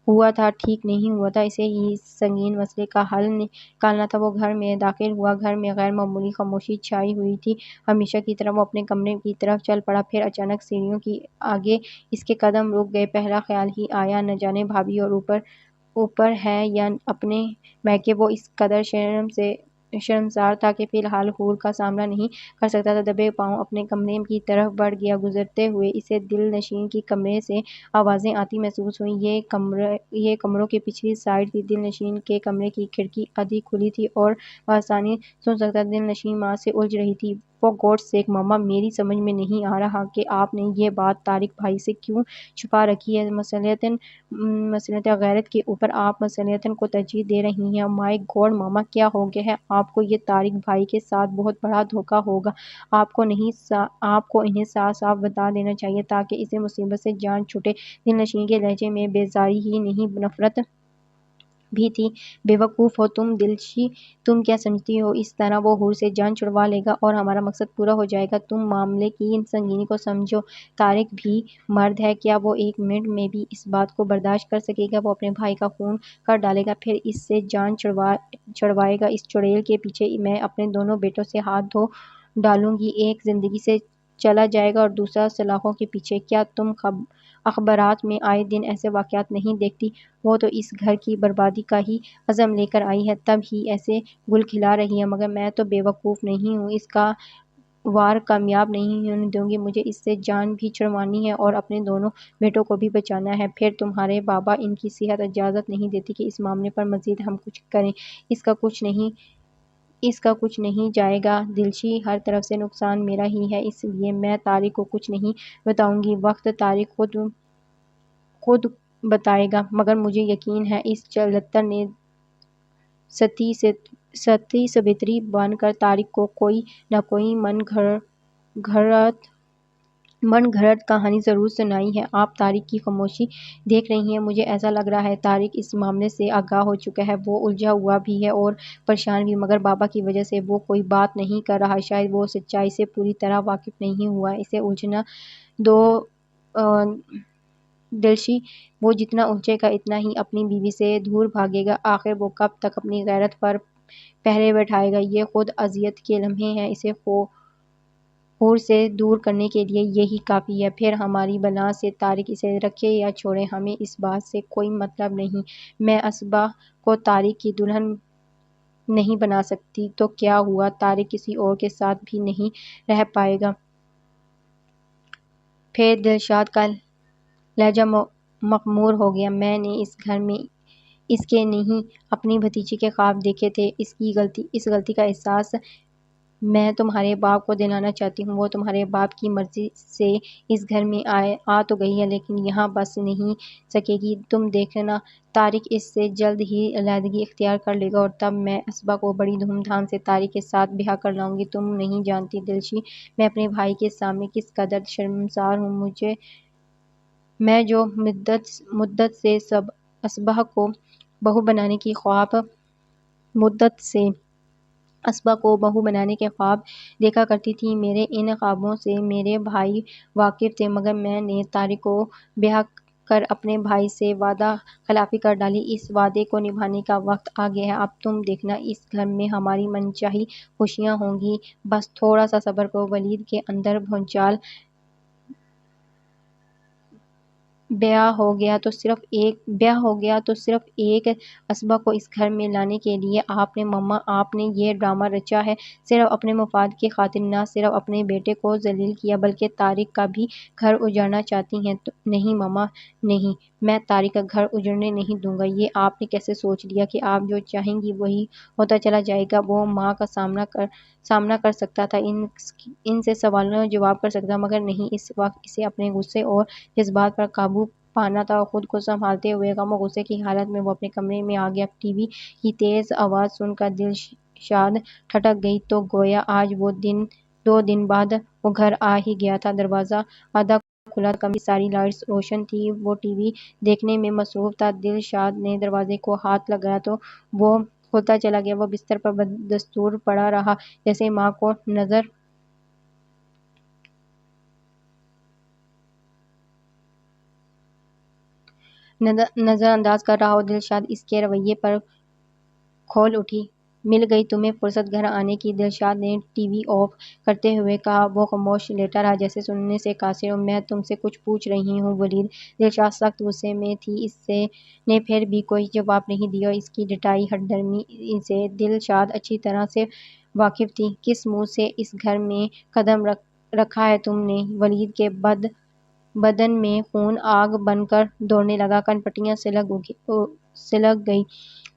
ہوا تھا ٹھیک نہیں ہوا تھا، اسے اس سنگین مسئلے کا حل نکالنا تھا۔ وہ گھر میں داخل ہوا۔ گھر میں غیر معمولی خاموشی چھائی ہوئی تھی، ہمیشہ کی طرح۔ وہ اپنے کمرے کی طرف چل پڑا، پھر اچانک سیڑھیوں کے آگے اس کے قدم رک گئے۔ پہلا خیال ہی آیا، نہ جانے بھابھی اور اوپر ہے یا اپنے میکے۔ وہ اس قدر شرمسار تھا کہ فی الحال حور کا سامنا نہیں کر سکتا تھا۔ دبے پاؤں اپنے کمرے کی طرف بڑھ گیا۔ گزرتے ہوئے اسے دل نشین کے کمرے سے آوازیں آتی محسوس ہوئیں۔ یہ کمروں کی پچھلی سائڈ تھی۔ دل نشین کے کمرے کی کھڑکی آدھی کھلی تھی اور بآسانی سن سکتا تھا۔ دل نشین ماں سے الجھ رہی تھی۔ فار گاڈ سیک ماما، میری سمجھ میں نہیں آ رہا کہ آپ نے یہ بات طارق بھائی سے کیوں چھپا رکھی ہے۔ مثلیت غیرت کے اوپر آپ مثلیت کو ترجیح دے رہی ہیں۔ مائی گاڈ ماما، کیا ہو گیا ہے آپ کو؟ یہ طارق بھائی کے ساتھ بہت بڑا دھوکہ ہوگا۔ آپ کو انہیں صاف صاف بتا دینا چاہیے تاکہ اسے مصیبت سے جان چھوٹے۔ دل نشین کے لہجے میں بیزاری ہی نہیں، نفرت بھی تھی۔ بے وقوف ہو تم دلشی، تم کیا سمجھتی ہو اس طرح وہ حور سے جان چھڑوا لے گا اور ہمارا مقصد پورا ہو جائے گا؟ تم معاملے کی سنگینی کو سمجھو۔ طارق بھی مرد ہے، کیا وہ ایک منٹ میں بھی اس بات کو برداشت کر سکے گا؟ وہ اپنے بھائی کا خون کر ڈالے گا، پھر اس سے جان چھڑوائے گا۔ اس چڑیل کے پیچھے میں اپنے دونوں بیٹوں سے ہاتھ دھو ڈالوں گی۔ ایک زندگی سے چلا جائے گا اور دوسرا سلاخوں کے پیچھے۔ کیا تم اخبارات میں آئے دن ایسے واقعات نہیں دیکھتی؟ وہ تو اس گھر کی بربادی کا ہی عزم لے کر آئی ہے، تب ہی ایسے گل کھلا رہی ہے، مگر میں تو بے وقوف نہیں ہوں، اس کا وار کامیاب نہیں ہونے دوں گی۔ مجھے اس سے جان بھی چھڑوانی ہے اور اپنے دونوں بیٹوں کو بھی بچانا ہے۔ پھر تمہارے بابا، ان کی صحت اجازت نہیں دیتی کہ اس معاملے پر مزید ہم کچھ کریں۔ اس کا کچھ نہیں جائے گا دلشی، ہر طرف سے نقصان میرا ہی ہے، اس لیے میں طارق کو کچھ نہیں بتاؤں گی۔ وقت طارق خود بتائے گا، مگر مجھے یقین ہے اس چلتر نے ستی سویتری بن کر طارق کو کوئی نہ کوئی من گھڑت کہانی ضرور سنائی ہے۔ آپ طارق کی خاموشی دیکھ رہی ہیں، مجھے ایسا لگ رہا ہے طارق اس معاملے سے آگاہ ہو چکا ہے، وہ الجھا ہوا بھی ہے اور پریشان بھی، مگر بابا کی وجہ سے وہ کوئی بات نہیں کر رہا، شاید وہ سچائی سے پوری طرح واقف نہیں ہوا، اسے الجھنا دو دلشی، وہ جتنا الجھے گا اتنا ہی اپنی بیوی سے دور بھاگے گا، آخر وہ کب تک اپنی غیرت پر پہرے بیٹھائے گا، یہ خود اذیت کے لمحے ہیں، اسے خور سے دور کرنے کے لیے یہی کافی ہے، پھر ہماری بلا سے طارق اسے رکھے یا چھوڑے ہمیں اس بات سے کوئی مطلب نہیں، میں اصبا کو طارق کی دلہن نہیں بنا سکتی تو کیا ہوا، طارق کسی اور کے ساتھ بھی نہیں رہ پائے گا۔ پھر دلشاد کا لہجہ مخمور ہو گیا، میں نے اس گھر میں اس کے نہیں اپنی بھتیجی کے خواب دیکھے تھے، اس غلطی کا احساس میں تمہارے باپ کو دلانا چاہتی ہوں، وہ تمہارے باپ کی مرضی سے اس گھر میں آ تو گئی ہے لیکن یہاں بس نہیں سکے گی، تم دیکھنا طارق اس سے جلد ہی علیحدگی اختیار کر لے گا اور تب میں اصبا کو بڑی دھوم دھام سے طارق کے ساتھ بیاہ کر لاؤں گی، تم نہیں جانتی دلشی میں اپنے بھائی کے سامنے کس قدر شرمسار ہوں، میں جو مدت سے اصبا کو بہو بنانے کے خواب دیکھا کرتی تھی، میرے ان خوابوں سے میرے بھائی واقف تھے، مگر میں نے طارق کو بیاہ کر اپنے بھائی سے وعدہ خلافی کر ڈالی، اس وعدے کو نبھانے کا وقت آ گیا ہے، اب تم دیکھنا اس گھر میں ہماری من چاہی خوشیاں ہوں گی، بس تھوڑا سا صبر کرو، ولید کے اندر بھونچال، بیاہ ہو گیا تو صرف ایک اصبا کو اس گھر میں لانے کے لیے ماما آپ نے یہ ڈرامہ رچا ہے، صرف اپنے مفاد کی خاطر، نہ صرف اپنے بیٹے کو ذلیل کیا بلکہ طارق کا بھی گھر اجاڑنا چاہتی ہیں، نہیں ماما نہیں، میں طارق کا گھر اجڑنے نہیں دوں گا، یہ آپ نے کیسے سوچ لیا کہ آپ جو چاہیں گی وہی ہوتا چلا جائے گا، وہ ماں کا سامنا کر سکتا تھا، ان سے سوالوں جواب کر سکتا، مگر نہیں، اس وقت اسے اپنے غصے اور جذبات پر قابو پانا تھا، خود کو سنبھالتے ہوئے غم و غصے کی حالت میں وہ اپنے کمرے میں آ گیا، ٹی وی کی تیز آواز سن کر دلشاد ٹھٹک گئی، تو گویا آج وہ 2 دن بعد وہ گھر آ ہی گیا تھا، دروازہ آدھا کھلا تھا، کمرے کی ساری لائٹس روشن تھیں، وہ ٹی وی دیکھنے میں مصروف تھا، دلشاد نے دروازے کو ہاتھ لگایا تو وہ کھلتا چلا گیا، وہ بستر پر بدستور پڑا رہا، جیسے ماں کو نظر انداز کر رہا ہو، دلشاد اس کے رویے پر کھول اٹھی، مل گئی تمہیں فرصت گھر آنے کی، دلشاد نے ٹی وی آف کرتے ہوئے کہا، وہ خاموش لیٹا رہا جیسے سننے سے قاصر ہو، میں تم سے کچھ پوچھ رہی ہوں ولید، دلشاد سخت غصے میں تھی، اس نے پھر بھی کوئی جواب نہیں دیا، اس کی ڈٹائی ہٹ درمی سے دلشاد اچھی طرح سے واقف تھی، کس منہ سے اس گھر میں قدم رکھا ہے تم نے، ولید کے بدن میں خون آگ بن کر دوڑنے لگا، کن پٹیاں سلگ گئی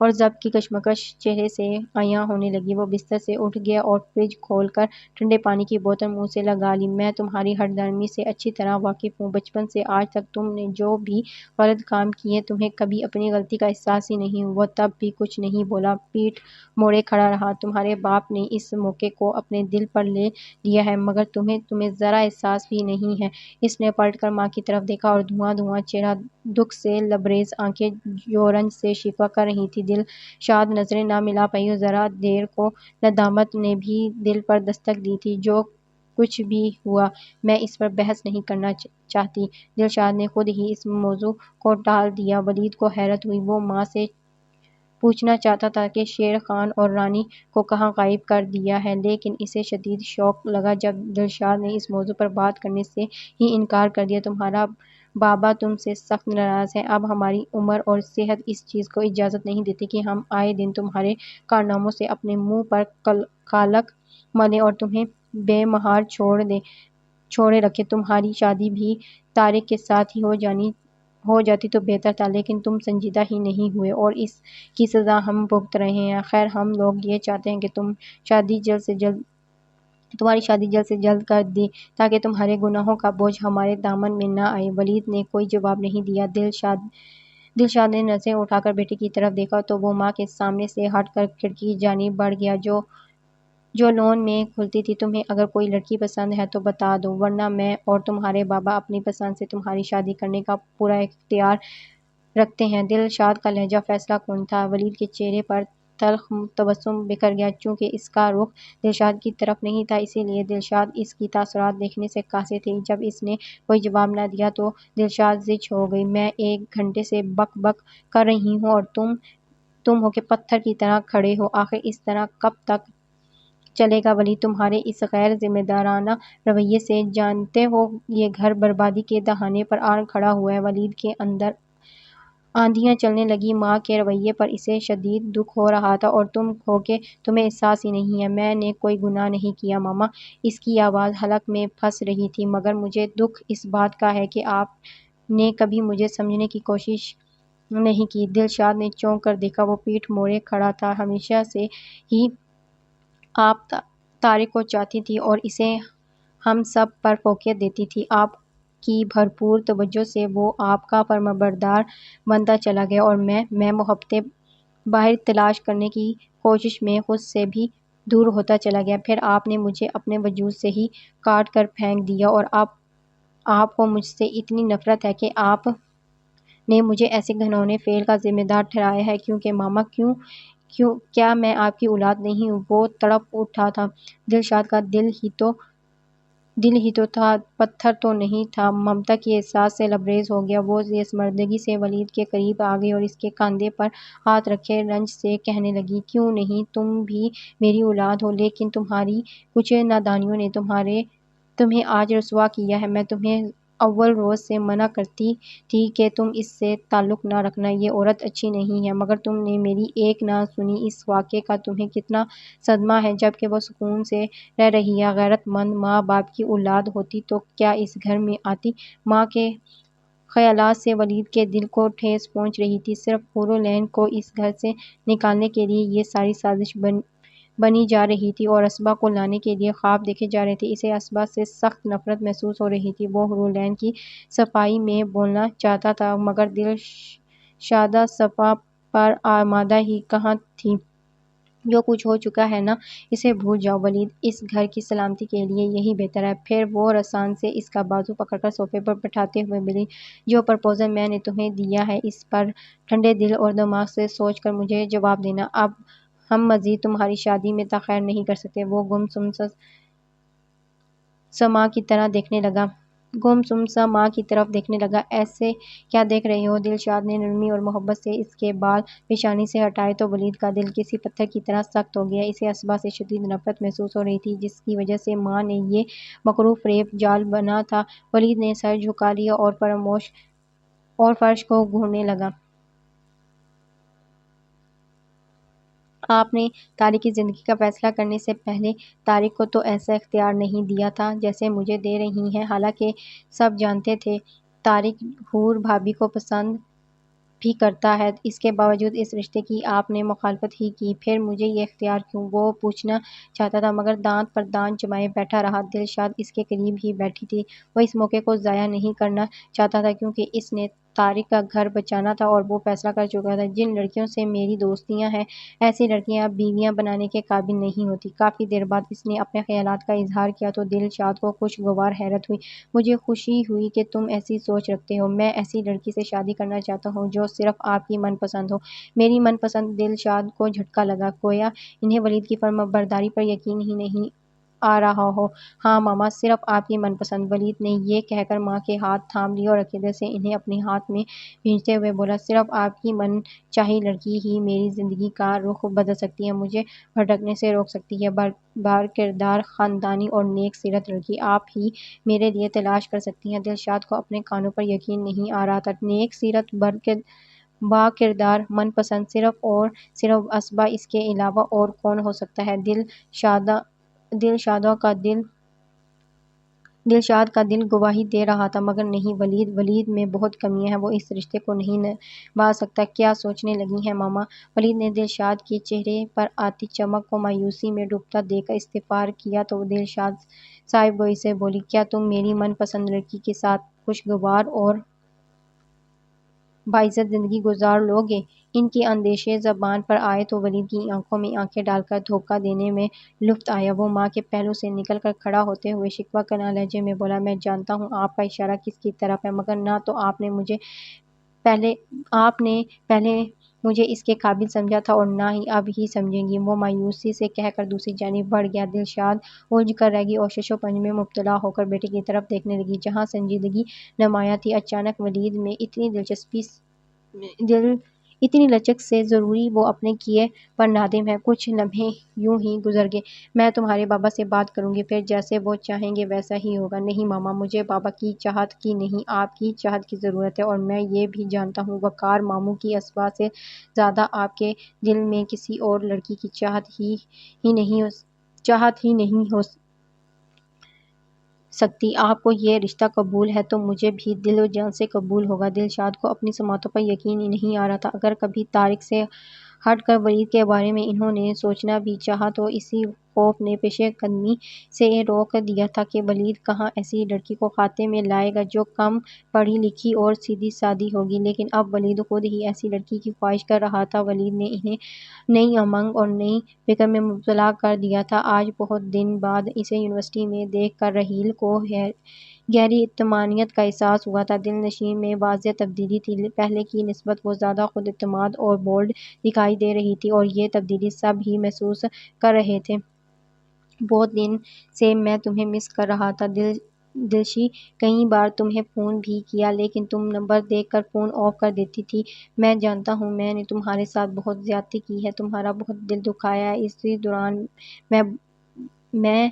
اور ضبط کی کشمکش چہرے سے عیاں ہونے لگی، وہ بستر سے اٹھ گیا اور فریج کھول کر ٹھنڈے پانی کی بوتل منہ سے لگا لی، میں تمہاری ہٹ درمی سے اچھی طرح واقف ہوں، بچپن سے آج تک تم نے جو بھی غلط کام کیے تمہیں کبھی اپنی غلطی کا احساس ہی نہیں، وہ تب بھی کچھ نہیں بولا، پیٹھ موڑے کھڑا رہا، تمہارے باپ نے اس موقع کو اپنے دل پر لے لیا ہے، مگر تمہیں ذرا احساس بھی نہیں ہے، اس نے پلٹ کر ماں کی طرف دیکھا اور دھواں چہرہ، دکھ سے لبریز آنکھیں جو رنج سے شکوہ کر رہی تھیں، دلشاد نظریں نہ ملا پائی اور ذرا دیر کو ندامت نے بھی دل پر دستک دی تھی، جو کچھ بھی ہوا میں اس پر بحث نہیں کرنا چاہتی، دلشاد نے خود ہی اس موضوع کو ٹال دیا، ولید کو حیرت ہوئی، وہ ماں سے پوچھنا چاہتا تھا کہ شیر خان اور رانی کو کہاں غائب کر دیا ہے، لیکن اسے شدید شوق لگا جب دلشاد نے اس موضوع پر بات کرنے سے ہی انکار کر دیا، تمہارا بابا تم سے سخت ناراض ہے، اب ہماری عمر اور صحت اس چیز کو اجازت نہیں دیتی کہ ہم آئے دن تمہارے کارناموں سے اپنے منہ پر کالک ملیں اور تمہیں بے مہار چھوڑے رکھیں، تمہاری شادی بھی طارق کے ساتھ ہی ہو جاتی تو بہتر تھا، لیکن تم سنجیدہ ہی نہیں ہوئے اور اس کی سزا ہم بھگت رہے ہیں، خیر ہم لوگ یہ چاہتے ہیں کہ تمہاری شادی جلد سے جلد کر دیں تاکہ تمہارے گناہوں کا بوجھ ہمارے دامن میں نہ آئے، ولید نے کوئی جواب نہیں دیا، دلشاد دلشاد نے نظریں اٹھا کر بیٹے کی طرف دیکھا تو وہ ماں کے سامنے سے ہٹ کر کھڑکی کی جانب بڑھ گیا جو لون میں کھلتی تھی۔ تمہیں اگر کوئی لڑکی پسند ہے تو بتا دو، ورنہ میں اور تمہارے بابا اپنی پسند سے تمہاری شادی کرنے کا پورا اختیار رکھتے ہیں۔ دلشاد کا لہجہ فیصلہ کن تھا۔ ولید کے چہرے پر تلخ تبسم بکھر گیا۔ چونکہ اس کا رخ دلشاد کی طرف نہیں تھا، اسی لیے دلشاد اس کی تاثرات دیکھنے سے قاصر تھی۔ جب اس نے کوئی جواب نہ دیا تو دلشاد زچ ہو گئی۔ میں 1 گھنٹے سے بک بک کر رہی ہوں اور تم ہو کہ پتھر کی طرح کھڑے ہو۔ آخر اس طرح کب تک چلے گا ولید؟ تمہارے اس غیر ذمہ دارانہ رویے سے جانتے ہو یہ گھر بربادی کے دہانے پر آ کھڑا ہوا ہے۔ ولید کے اندر آندھیاں چلنے لگیں۔ ماں کے رویے پر اسے شدید دکھ ہو رہا تھا، اور تم ہو کہ تمہیں احساس ہی نہیں ہے۔ میں نے کوئی گناہ نہیں کیا ماما۔ اس کی آواز حلق میں پھنس رہی تھی۔ مگر مجھے دکھ اس بات کا ہے کہ آپ نے کبھی مجھے سمجھنے کی کوشش نہیں کی۔ دلشاد نے چونک کر دیکھا۔ وہ پیٹھ موڑے کھڑا تھا۔ ہمیشہ سے ہی آپ طارق کو چاہتی تھی اور اسے ہم سب پر فوقیت دیتی تھی۔ آپ کی بھرپور توجہ سے وہ آپ کا فرمانبردار بنتا چلا گیا، اور میں محبتیں باہر تلاش کرنے کی کوشش میں خود سے بھی دور ہوتا چلا گیا۔ پھر آپ نے مجھے اپنے وجود سے ہی کاٹ کر پھینک دیا، اور آپ کو مجھ سے اتنی نفرت ہے کہ آپ نے مجھے ایسے گھناؤنے فعل کا ذمہ دار ٹھہرایا ہے۔ کیونکہ ماما کیا میں آپ کی اولاد نہیں ہوں؟ وہ تڑپ اٹھا تھا۔ دلشاد کا دل ہی تو تھا، پتھر تو نہیں تھا۔ ممتا کے احساس سے لبریز ہو گیا۔ وہ یسمردگی سے ولید کے قریب آ گئی اور اس کے کاندھے پر ہاتھ رکھے رنج سے کہنے لگی، کیوں نہیں؟ تم بھی میری اولاد ہو، لیکن تمہاری کچھ نادانیوں نے تمہیں آج رسوا کیا ہے۔ میں تمہیں اول روز سے منع کرتی تھی کہ تم اس سے تعلق نہ رکھنا، یہ عورت اچھی نہیں ہے، مگر تم نے میری ایک نہ سنی۔ اس واقعے کا تمہیں کتنا صدمہ ہے؟ جبکہ وہ سکون سے رہ رہی ہے۔ غیرت مند ماں باپ کی اولاد ہوتی تو کیا اس گھر میں آتی؟ ماں کے خیالات سے ولید کے دل کو ٹھیس پہنچ رہی تھی۔ صرف حور و لعین کو اس گھر سے نکالنے کے لیے یہ ساری سازش بنی جا رہی تھی، اور اسبا کو لانے کے لیے خواب دیکھے جا رہے تھے۔ اسے اسبا سے سخت نفرت محسوس ہو رہی تھی۔ وہ حور و لعین کی صفائی میں بولنا چاہتا تھا، مگر دل شادہ صفا پر آمادہ ہی کہاں تھی۔ جو کچھ ہو چکا ہے نا، اسے بھول جاؤ ولید، اس گھر کی سلامتی کے لیے یہی بہتر ہے۔ پھر وہ رسان سے اس کا بازو پکڑ کر صوفے پر بٹھاتے ہوئے بولی، جو پرپوزل میں نے تمہیں دیا ہے، اس پر ٹھنڈے دل اور دماغ سے سوچ کر مجھے جواب دینا۔ اب ہم مزید تمہاری شادی میں تاخیر نہیں کر سکتے۔ وہ گمسم سا ماں کی طرف دیکھنے لگا۔ ایسے کیا دیکھ رہے ہو؟ دلشاد نے نرمی اور محبت سے اس کے بال پیشانی سے ہٹائے تو ولید کا دل کسی پتھر کی طرح سخت ہو گیا۔ اسے اسبا سے شدید نفرت محسوس ہو رہی تھی، جس کی وجہ سے ماں نے یہ مکروہ فریب جال بنا تھا۔ ولید نے سر جھکا لیا اور فرش کو گھورنے لگا۔ آپ نے طارق کی زندگی کا فیصلہ کرنے سے پہلے طارق کو تو ایسا اختیار نہیں دیا تھا جیسے مجھے دے رہی ہیں۔ حالانکہ سب جانتے تھے طارق حور بھابی کو پسند بھی کرتا ہے، اس کے باوجود اس رشتے کی آپ نے مخالفت ہی کی۔ پھر مجھے یہ اختیار کیوں؟ وہ پوچھنا چاہتا تھا، مگر دانت پر دانت جمائے بیٹھا رہا۔ دلشاد اس کے قریب ہی بیٹھی تھی۔ وہ اس موقع کو ضائع نہیں کرنا چاہتا تھا، کیونکہ اس نے طارق کا گھر بچانا تھا، اور وہ فیصلہ کر چکا تھا، جن لڑکیوں سے میری دوستیاں ہیں، ایسی لڑکیاں بیویاں بنانے کے قابل نہیں ہوتی۔ کافی دیر بعد اس نے اپنے خیالات کا اظہار کیا تو دلشاد کو خوشگوار حیرت ہوئی۔ مجھے خوشی ہوئی کہ تم ایسی سوچ رکھتے ہو۔ میں ایسی لڑکی سے شادی کرنا چاہتا ہوں جو صرف آپ کی من پسند ہو۔ میری من پسند؟ دلشاد کو جھٹکا لگا، گویا انہیں ولید کی فرمانبرداری پر یقین ہی نہیں آ رہا ہو۔ ہاں ماما، صرف آپ کی من پسند۔ ولید نے یہ کہہ کر ماں کے ہاتھ تھام لیے اور عقیدت سے انہیں اپنے ہاتھ میں بھینچتے ہوئے بولا، صرف آپ کی من چاہی لڑکی ہی میری زندگی کا رخ بدل سکتی ہے، مجھے بھٹکنے سے روک سکتی ہے۔ باکردار، خاندانی اور نیک سیرت لڑکی آپ ہی میرے لیے تلاش کر سکتی ہیں۔ دلشاد کو اپنے کانوں پر یقین نہیں آ رہا تھا۔ نیک سیرت، باکردار، من پسند، صرف اور صرف اسبا، اس کے علاوہ اور کون ہو سکتا ہے؟ دلشاد کا دل گواہی دے رہا تھا، مگر نہیں، ولید میں بہت کمیاں ہیں، وہ اس رشتے کو نہیں نبھا سکتا۔ کیا سوچنے لگی ہیں ماما؟ ولید نے دلشاد کے چہرے پر آتی چمک کو مایوسی میں ڈوبتا دیکھ کر استغفار کیا تو دلشاد صاحب گوئی سے بولی، کیا تم میری من پسند لڑکی کے ساتھ خوشگوار اور باعزت زندگی گزار لوگے؟ ان کے اندیشے زبان پر آئے تو ولید کی آنکھوں میں آنکھیں ڈال کر دھوکہ دینے میں لطف آیا۔ وہ ماں کے پہلو سے نکل کر کھڑا ہوتے ہوئے شکوہ کناں لہجے میں بولا، میں جانتا ہوں آپ کا اشارہ کس کی طرف ہے، مگر نہ تو آپ نے پہلے مجھے اس کے قابل سمجھا تھا اور نہ ہی اب ہی سمجھیں گی۔ وہ مایوسی سے کہہ کر دوسری جانب بڑھ گیا۔ دلشاد الجھ کر رہ گئی اور شش و پنج میں مبتلا ہو کر بیٹے کی طرف دیکھنے لگی جہاں سنجیدگی نمایاں تھی۔ اچانک ولید میں اتنی لچک سے ضروری وہ اپنے کیے پر نادم ہے۔ کچھ لمحے یوں ہی گزر گئے۔ میں تمہارے بابا سے بات کروں گی، پھر جیسے وہ چاہیں گے ویسا ہی ہوگا۔ نہیں ماما، مجھے بابا کی چاہت کی نہیں، آپ کی چاہت کی ضرورت ہے، اور میں یہ بھی جانتا ہوں وقار ماموں کی اسبا سے زیادہ آپ کے دل میں کسی اور لڑکی کی چاہت ہی نہیں ہو سکتی۔ آپ کو یہ رشتہ قبول ہے تو مجھے بھی دل و جان سے قبول ہوگا۔ دلشاد کو اپنی سماعتوں پر یقین ہی نہیں آ رہا تھا۔ اگر کبھی طارق سے ہٹ کر ولید کے بارے میں انہوں نے سوچنا بھی چاہا تو اسی خوف نے پیش قدمی سے روک دیا تھا کہ ولید کہاں ایسی لڑکی کو خاتے میں لائے گا جو کم پڑھی لکھی اور سیدھی سادی ہوگی۔ لیکن اب ولید خود ہی ایسی لڑکی کی خواہش کر رہا تھا۔ ولید نے انہیں نئی امنگ اور نئی فکر میں مبتلا کر دیا تھا۔ آج بہت دن بعد اسے یونیورسٹی میں دیکھ کر رحیل کو گہری اطمینانیت کا احساس ہوا تھا۔ دل نشیں میں واضح تبدیلی تھی۔ پہلے کی نسبت وہ زیادہ خود اعتماد اور بولڈ دکھائی دے رہی تھی اور یہ تبدیلی سب ہی محسوس کر رہے تھے۔ بہت دن سے میں تمہیں مس کر رہا تھا دلشی، کئی بار تمہیں فون بھی کیا لیکن تم نمبر دیکھ کر فون آف کر دیتی تھی۔ میں جانتا ہوں میں نے تمہارے ساتھ بہت زیادتی کی ہے، تمہارا بہت دل دکھایا ہے۔ اسی دوران میں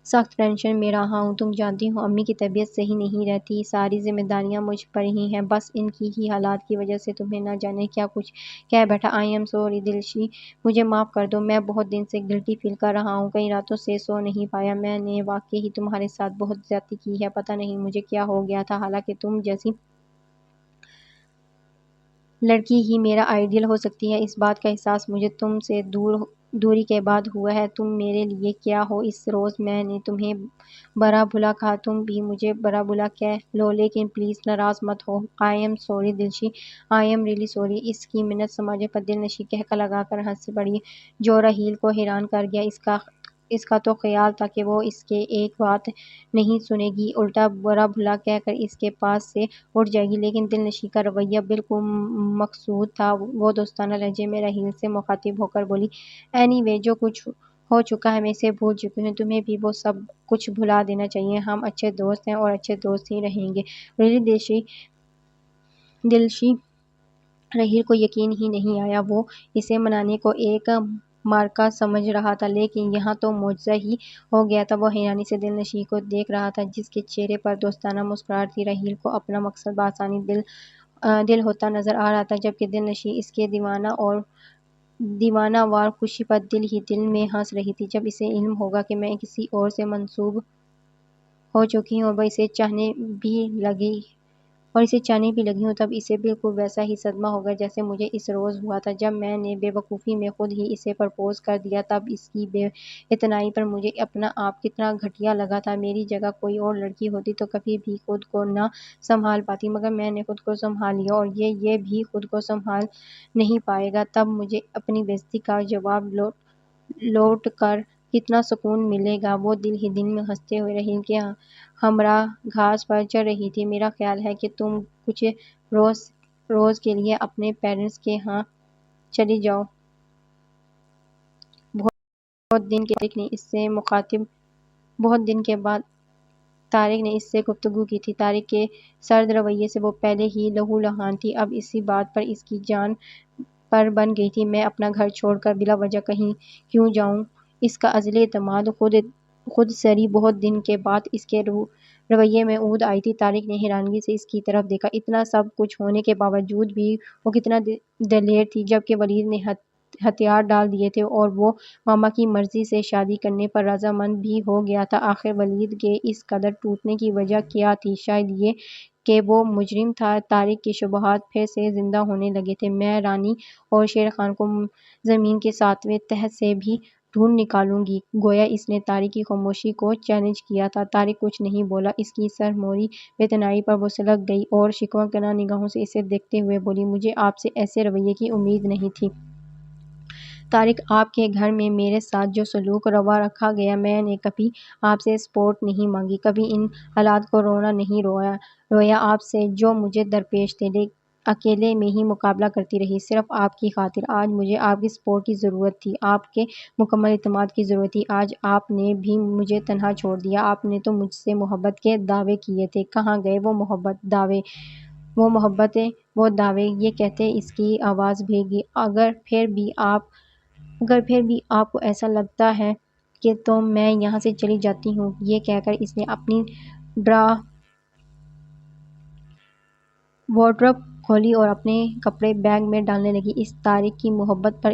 سخت ٹینشن میں رہا ہوں۔ تم جانتی ہو امی کی طبیعت صحیح نہیں رہتی، ساری ذمہ داریاں مجھ پر ہی ہیں، بس ان کی ہی حالات کی وجہ سے تمہیں نہ جانے کیا کچھ کہہ بیٹھا۔ آئی ایم سوری دلشی، مجھے معاف کر دو، میں بہت دن سے گلٹی فیل کر رہا ہوں، کئی راتوں سے سو نہیں پایا۔ میں نے واقعی تمہارے ساتھ بہت زیادتی کی ہے، پتہ نہیں مجھے کیا ہو گیا تھا، حالانکہ تم جیسی لڑکی ہی میرا آئیڈیل ہو سکتی ہے۔ اس بات کا احساس مجھے تم سے دوری کے بعد ہوا ہے۔ تم میرے لیے کیا ہو۔ اس روز میں نے تمہیں برا بھلا کہا، تم بھی مجھے برا بھلا کہہ لو، لیکن پلیز ناراض مت ہو۔ I am sorry Dilshi, I am really sorry. اس کی منت سمجھنے پر دل نشیں قہقہ لگا کر ہنس پڑی جو رحیل کو حیران کر گیا۔ اس کا تو خیال تھا کہ وہ اس کے ایک بات نہیں سنے گی، الٹا برا بھلا کہہ کر اس کے پاس سے اٹھ جائے گی، لیکن دل نشیں کا رویہ بالکل مقصود تھا۔ وہ دوستانہ لہجے میں رحیل سے مخاطب ہو کر بولی، اینی وے جو کچھ ہو چکا ہے میں اسے بھول چکی ہوں، تمہیں بھی وہ سب کچھ بھلا دینا چاہیے۔ ہم اچھے دوست ہیں اور اچھے دوست ہی رہیں گے۔ دلشی رحیل کو یقین ہی نہیں آیا۔ وہ اسے منانے کو ایک معرکہ سمجھ رہا تھا، لیکن یہاں تو معجزہ ہی ہو گیا تھا۔ وہ حیرانی سے دل نشیں کو دیکھ رہا تھا جس کے چہرے پر دوستانہ مسکراہٹ تھی۔ رحیل کو اپنا مقصد بآسانی دل ہوتا نظر آ رہا تھا، جبکہ دل نشیں اس کے دیوانہ وار خوشی پر دل ہی دل میں ہنس رہی تھی۔ جب اسے علم ہوگا کہ میں کسی اور سے منسوب ہو چکی ہوں اور اسے چاہنے بھی لگی ہوں، تب اسے بالکل ویسا ہی صدمہ ہوگا جیسے مجھے اس روز ہوا تھا جب میں نے بے وقوفی میں خود ہی اسے پرپوز کر دیا۔ تب اس کی بے اعتنائی پر مجھے اپنا آپ کتنا گھٹیا لگا تھا۔ میری جگہ کوئی اور لڑکی ہوتی تو کبھی بھی خود کو نہ سنبھال پاتی، مگر میں نے خود کو سنبھال لیا، اور یہ بھی خود کو سنبھال نہیں پائے گا۔ تب مجھے اپنی بےعزتی کا جواب لوٹ کر کتنا سکون ملے گا۔ وہ دل ہی دل میں ہنستے ہوئے رحیل کے ہمراہ گھاس پر چر رہی تھی۔ میرا خیال ہے کہ تم کچھ روز کے لیے اپنے پیرنٹس کے ہاں چلی جاؤ۔ بہت دن کے بعد طارق نے اس سے گفتگو کی تھی۔ طارق کے سرد رویے سے وہ پہلے ہی لہو لہان تھی، اب اسی بات پر اس کی جان پر بن گئی تھی۔ میں اپنا گھر چھوڑ کر بلا وجہ کہیں کیوں جاؤں؟ اس کا عزلِ اعتماد، خود سری بہت دن کے بعد اس کے رویے میں اود آئی تھی۔ طارق نے حیرانگی سے اس کی طرف دیکھا۔ اتنا سب کچھ ہونے کے باوجود بھی وہ کتنا دلیر تھی، جبکہ ولید نے ہتھیار ڈال دیے تھے اور وہ ماما کی مرضی سے شادی کرنے پر رضامند بھی ہو گیا تھا۔ آخر ولید کے اس قدر ٹوٹنے کی وجہ کیا تھی؟ شاید یہ کہ وہ مجرم تھا۔ طارق کے شبہات پھر سے زندہ ہونے لگے تھے۔ میں رانی اور شیر خان کو زمین کے ساتویں تہہ سے بھی ڈھونڈ نکالوں گی۔ گویا اس نے طارق کی خاموشی کو چیلنج کیا تھا۔ طارق کچھ نہیں بولا۔ اس کی سرموری بے تنائی پر وہ سلگ گئی اور شکوہ کناں نگاہوں سے اسے دیکھتے ہوئے بولی، مجھے آپ سے ایسے رویے کی امید نہیں تھی۔ طارق، آپ کے گھر میں میرے ساتھ جو سلوک روا رکھا گیا، میں نے کبھی آپ سے سپورٹ نہیں مانگی، کبھی ان حالات کو رونا نہیں رویا آپ سے جو مجھے درپیش تھے، اکیلے میں ہی مقابلہ کرتی رہی، صرف آپ کی خاطر۔ آج مجھے آپ کی سپورٹ کی ضرورت تھی، آپ کے مکمل اعتماد کی ضرورت تھی۔ آج آپ نے بھی مجھے تنہا چھوڑ دیا۔ آپ نے تو مجھ سے محبت کے دعوے کیے تھے، کہاں گئے وہ محبتیں، وہ دعوے؟ یہ کہتے اس کی آواز بھیگی۔ اگر پھر بھی آپ کو ایسا لگتا ہے کہ تو میں یہاں سے چلی جاتی ہوں۔ یہ کہہ کر اس نے اپنی وارڈروب کھولی اور اپنے کپڑے بیگ میں ڈالنے لگی۔ اسے طارق کی محبت پر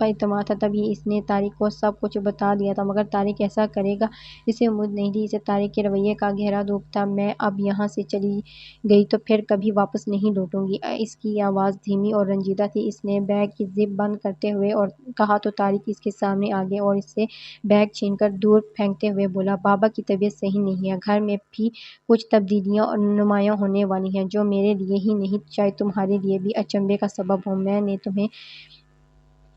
اعتماد تھا، تبھی اس نے طارق کو سب کچھ بتا دیا تھا، مگر طارق ایسا کرے گا اسے امید نہیں تھی۔ اسے طارق کے رویے کا گہرا دکھ تھا۔ میں اب یہاں سے چلی گئی تو پھر کبھی واپس نہیں لوٹوں گی۔ اس کی آواز دھیمی اور رنجیدہ تھی۔ اس نے بیگ کی زپ بند کرتے ہوئے اور کہا تو طارق اس کے سامنے آ گیا اور اس سے بیگ چھین کر دور پھینکتے ہوئے بولا، بابا کی طبیعت صحیح نہیں ہے، گھر میں بھی کچھ تبدیلیاں نمایاں ہونے والی ہیں جو میرے لیے ہی نہیں شاید تمہارے لیے بھی اچنبھے کا سبب ہوں۔ میں نے تمہیں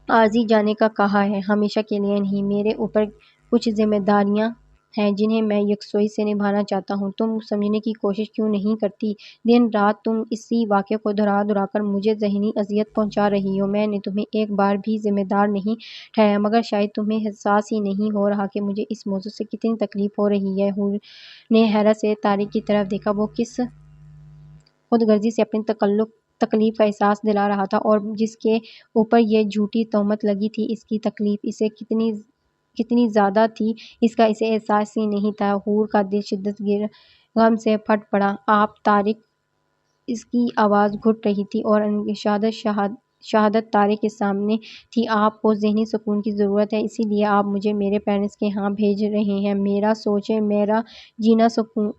عارضی جانے کا کہا ہے، ہمیشہ کے لیے نہیں۔ میرے اوپر کچھ ذمہ داریاں ہیں جنہیں میں یکسوئی سے نبھانا چاہتا ہوں۔ تم سمجھنے کی کوشش کیوں نہیں کرتی؟ دن رات تم اسی واقعے کو دہرا کر مجھے ذہنی اذیت پہنچا رہی ہو۔ میں نے تمہیں ایک بار بھی ذمہ دار نہیں ٹھہرایا، مگر شاید تمہیں احساس ہی نہیں ہو رہا کہ مجھے اس موضوع سے کتنی تکلیف ہو رہی ہے۔ حور نے حیرت سے طارق کی طرف دیکھا۔ وہ کس خود غرضی سے اپنی تکلیف کا احساس دلا رہا تھا اور جس کے اوپر یہ جھوٹی تہمت لگی تھی، اس کی تکلیف اسے کتنی زیادہ تھی، اس کا اسے احساس ہی نہیں تھا۔ حور کا دل شدت غم سے پھٹ پڑا۔ آپ طارق، اس کی آواز گھٹ رہی تھی اور ان شہادت طارق کے سامنے تھی۔ آپ کو ذہنی سکون کی ضرورت ہے، اسی لیے آپ مجھے میرے پیرنٹس کے ہاں بھیج رہے ہیں۔ میرا سوچیں، میرا جینا،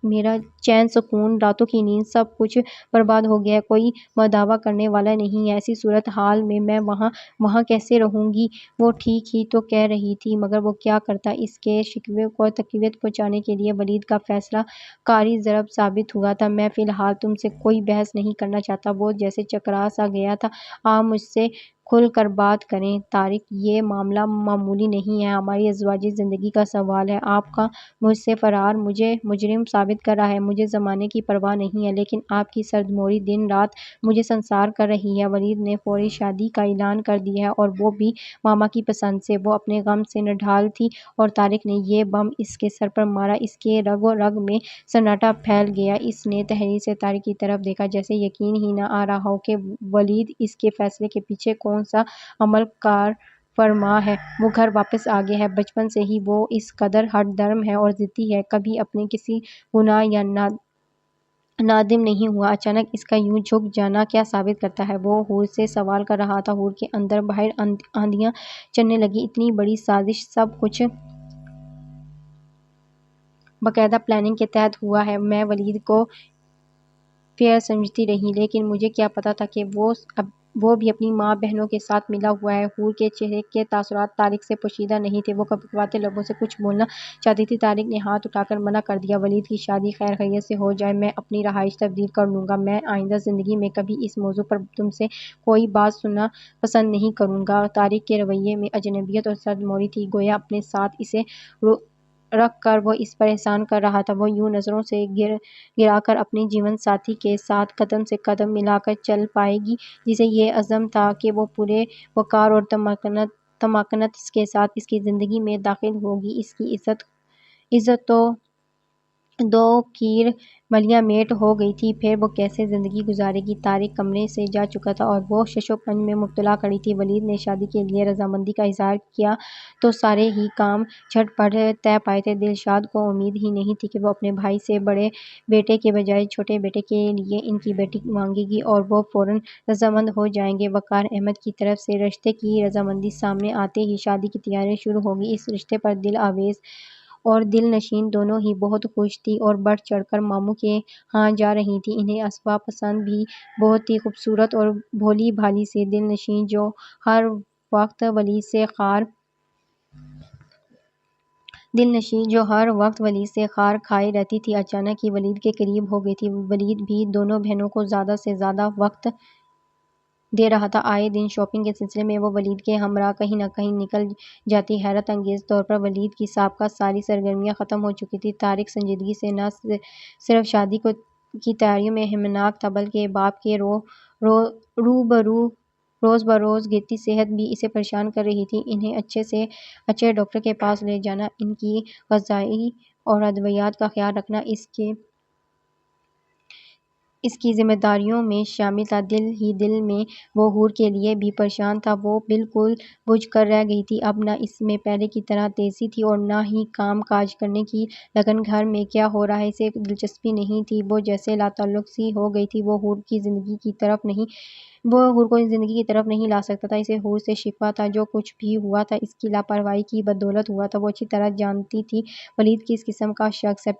میرا چین، سکون، راتوں کی نیند، سب کچھ برباد ہو گیا ہے۔ کوئی مداوا کرنے والا نہیں ہے۔ ایسی صورتحال میں وہاں کیسے رہوں گی؟ وہ ٹھیک ہی تو کہہ رہی تھی، مگر وہ کیا کرتا؟ اس کے شکوے کو تقویت پہنچانے کے لیے ولید کا فیصلہ کاری ضرب ثابت ہوا تھا۔ میں فی الحال تم سے کوئی بحث نہیں کرنا چاہتا۔ وہ جیسے چکرا سا گیا تھا۔ آپ مجھ سے کھل کر بات کریں طارق، یہ معاملہ معمولی نہیں ہے، ہماری ازدواجی زندگی کا سوال ہے۔ آپ کا مجھ سے فرار مجھے مجرم ثابت کر رہا ہے۔ مجھے زمانے کی پرواہ نہیں ہے، لیکن آپ کی سردموری دن رات مجھے سنسار کر رہی ہے۔ ولید نے فوری شادی کا اعلان کر دیا ہے، اور وہ بھی ماما کی پسند سے۔ وہ اپنے غم سے نڈھال تھی اور طارق نے یہ بم اس کے سر پر مارا۔ اس کے رگ و رگ میں سناٹا پھیل گیا۔ اس نے تحریر سے طارق کی طرف دیکھا، جیسے یقین ہی نہ آ رہا ہو کہ ولید اس کے فیصلے کے پیچھے کون سا عمل کار فرما ہے۔ وہ گھر واپس آ گیا ہے۔ بچپن سے ہی وہ اس قدر ہٹ درم ہے اور ضدی ہے، کبھی اپنے کسی گناہ یا نادم نہیں ہوا۔ اچانک اس کا یوں جھک جانا کیا ثابت کرتا ہے؟ وہ حور سے سوال کر رہا تھا۔ حور کے اندر باہر آندیاں چلنے لگیں۔ اتنی بڑی سازش، سب کچھ باقاعدہ پلاننگ کے تحت ہوا ہے۔ میں ولید کو فیئر سمجھتی رہی، لیکن مجھے کیا پتا تھا کہ وہ بھی اپنی ماں بہنوں کے ساتھ ملا ہوا ہے۔ حور کے چہرے کے تاثرات طارق سے پوشیدہ نہیں تھے۔ وہ کپکپاتے لبوں سے کچھ بولنا چاہتی تھی۔ طارق نے ہاتھ اٹھا کر منع کر دیا۔ ولید کی شادی خیر خیریت سے ہو جائے، میں اپنی رہائش تبدیل کر لوں گا۔ میں آئندہ زندگی میں کبھی اس موضوع پر تم سے کوئی بات سننا پسند نہیں کروں گا۔ طارق کے رویے میں اجنبیت اور سرد موری تھی، گویا اپنے ساتھ اسے رکھ کر وہ اس پر احسان کر رہا تھا۔ وہ یوں نظروں سے گرا کر اپنی جیون ساتھی کے ساتھ قدم سے قدم ملا کر چل پائے گی، جسے یہ عزم تھا کہ وہ پورے وقار اور تمکنت کے ساتھ اس کی زندگی میں داخل ہوگی۔ اس کی عزت تو دو کیر ملیاں میٹ ہو گئی تھی، پھر وہ کیسے زندگی گزارے گی؟ طارق کمرے سے جا چکا تھا اور وہ شش و پنج میں مبتلا کھڑی تھی۔ ولید نے شادی کے لیے رضامندی کا اظہار کیا تو سارے ہی کام جھٹ پٹ طے پائے تھے۔ دلشاد کو امید ہی نہیں تھی کہ وہ اپنے بھائی سے بڑے بیٹے کے بجائے چھوٹے بیٹے کے لیے ان کی بیٹی مانگے گی اور وہ فوراً رضامند ہو جائیں گے۔ وقار احمد کی طرف سے رشتے کی رضامندی سامنے آتے ہی شادی کی تیاریاں شروع ہو گئیں۔ اس رشتے پر دل آویز اور دل نشین دونوں ہی بہت خوش تھیں اور بڑھ چڑھ کر ماموں کے ہاں جا رہی تھیں۔ انہیں اسبا پسند بھی بہت تھی، خوبصورت اور بھولی بھالی سی دل نشین، جو ہر وقت ولید سے خار دل نشیں جو ہر وقت ولید سے خار کھائے رہتی تھی اچانک ہی ولید کے قریب ہو گئی تھی۔ ولید بھی دونوں بہنوں کو زیادہ سے زیادہ وقت دے رہا تھا۔ آئے دن شاپنگ کے سلسلے میں وہ ولید کے ہمراہ کہیں نہ کہیں نکل جاتی۔ حیرت انگیز طور پر ولید کی سابقہ ساری سرگرمیاں ختم ہو چکی تھیں۔ طارق سنجیدگی سے نہ صرف شادی کی تیاریوں میں ہمناک تھا بلکہ باپ کے روز بروز گرتی صحت بھی اسے پریشان کر رہی تھی۔ انہیں اچھے سے اچھے ڈاکٹر کے پاس لے جانا، ان کی غذائی اور ادویات کا خیال رکھنا اس کی ذمہ داریوں میں شامل تھا۔ دل ہی دل میں وہ حور کے لیے بھی پریشان تھا۔ وہ بالکل بجھ کر رہ گئی تھی۔ اب نہ اس میں پہلے کی طرح تیزی تھی اور نہ ہی کام کاج کرنے کی لگن۔ گھر میں کیا ہو رہا ہے اسے دلچسپی نہیں تھی۔ وہ جیسے لاتعلق سی ہو گئی تھی۔ وہ حور کو زندگی کی طرف نہیں لا سکتا تھا۔ اسے حور سے شکوہ تھا۔ جو کچھ بھی ہوا تھا اس کی لاپرواہی کی بدولت ہوا تھا۔ وہ اچھی طرح جانتی تھی ولید کس قسم کا شخص ہے۔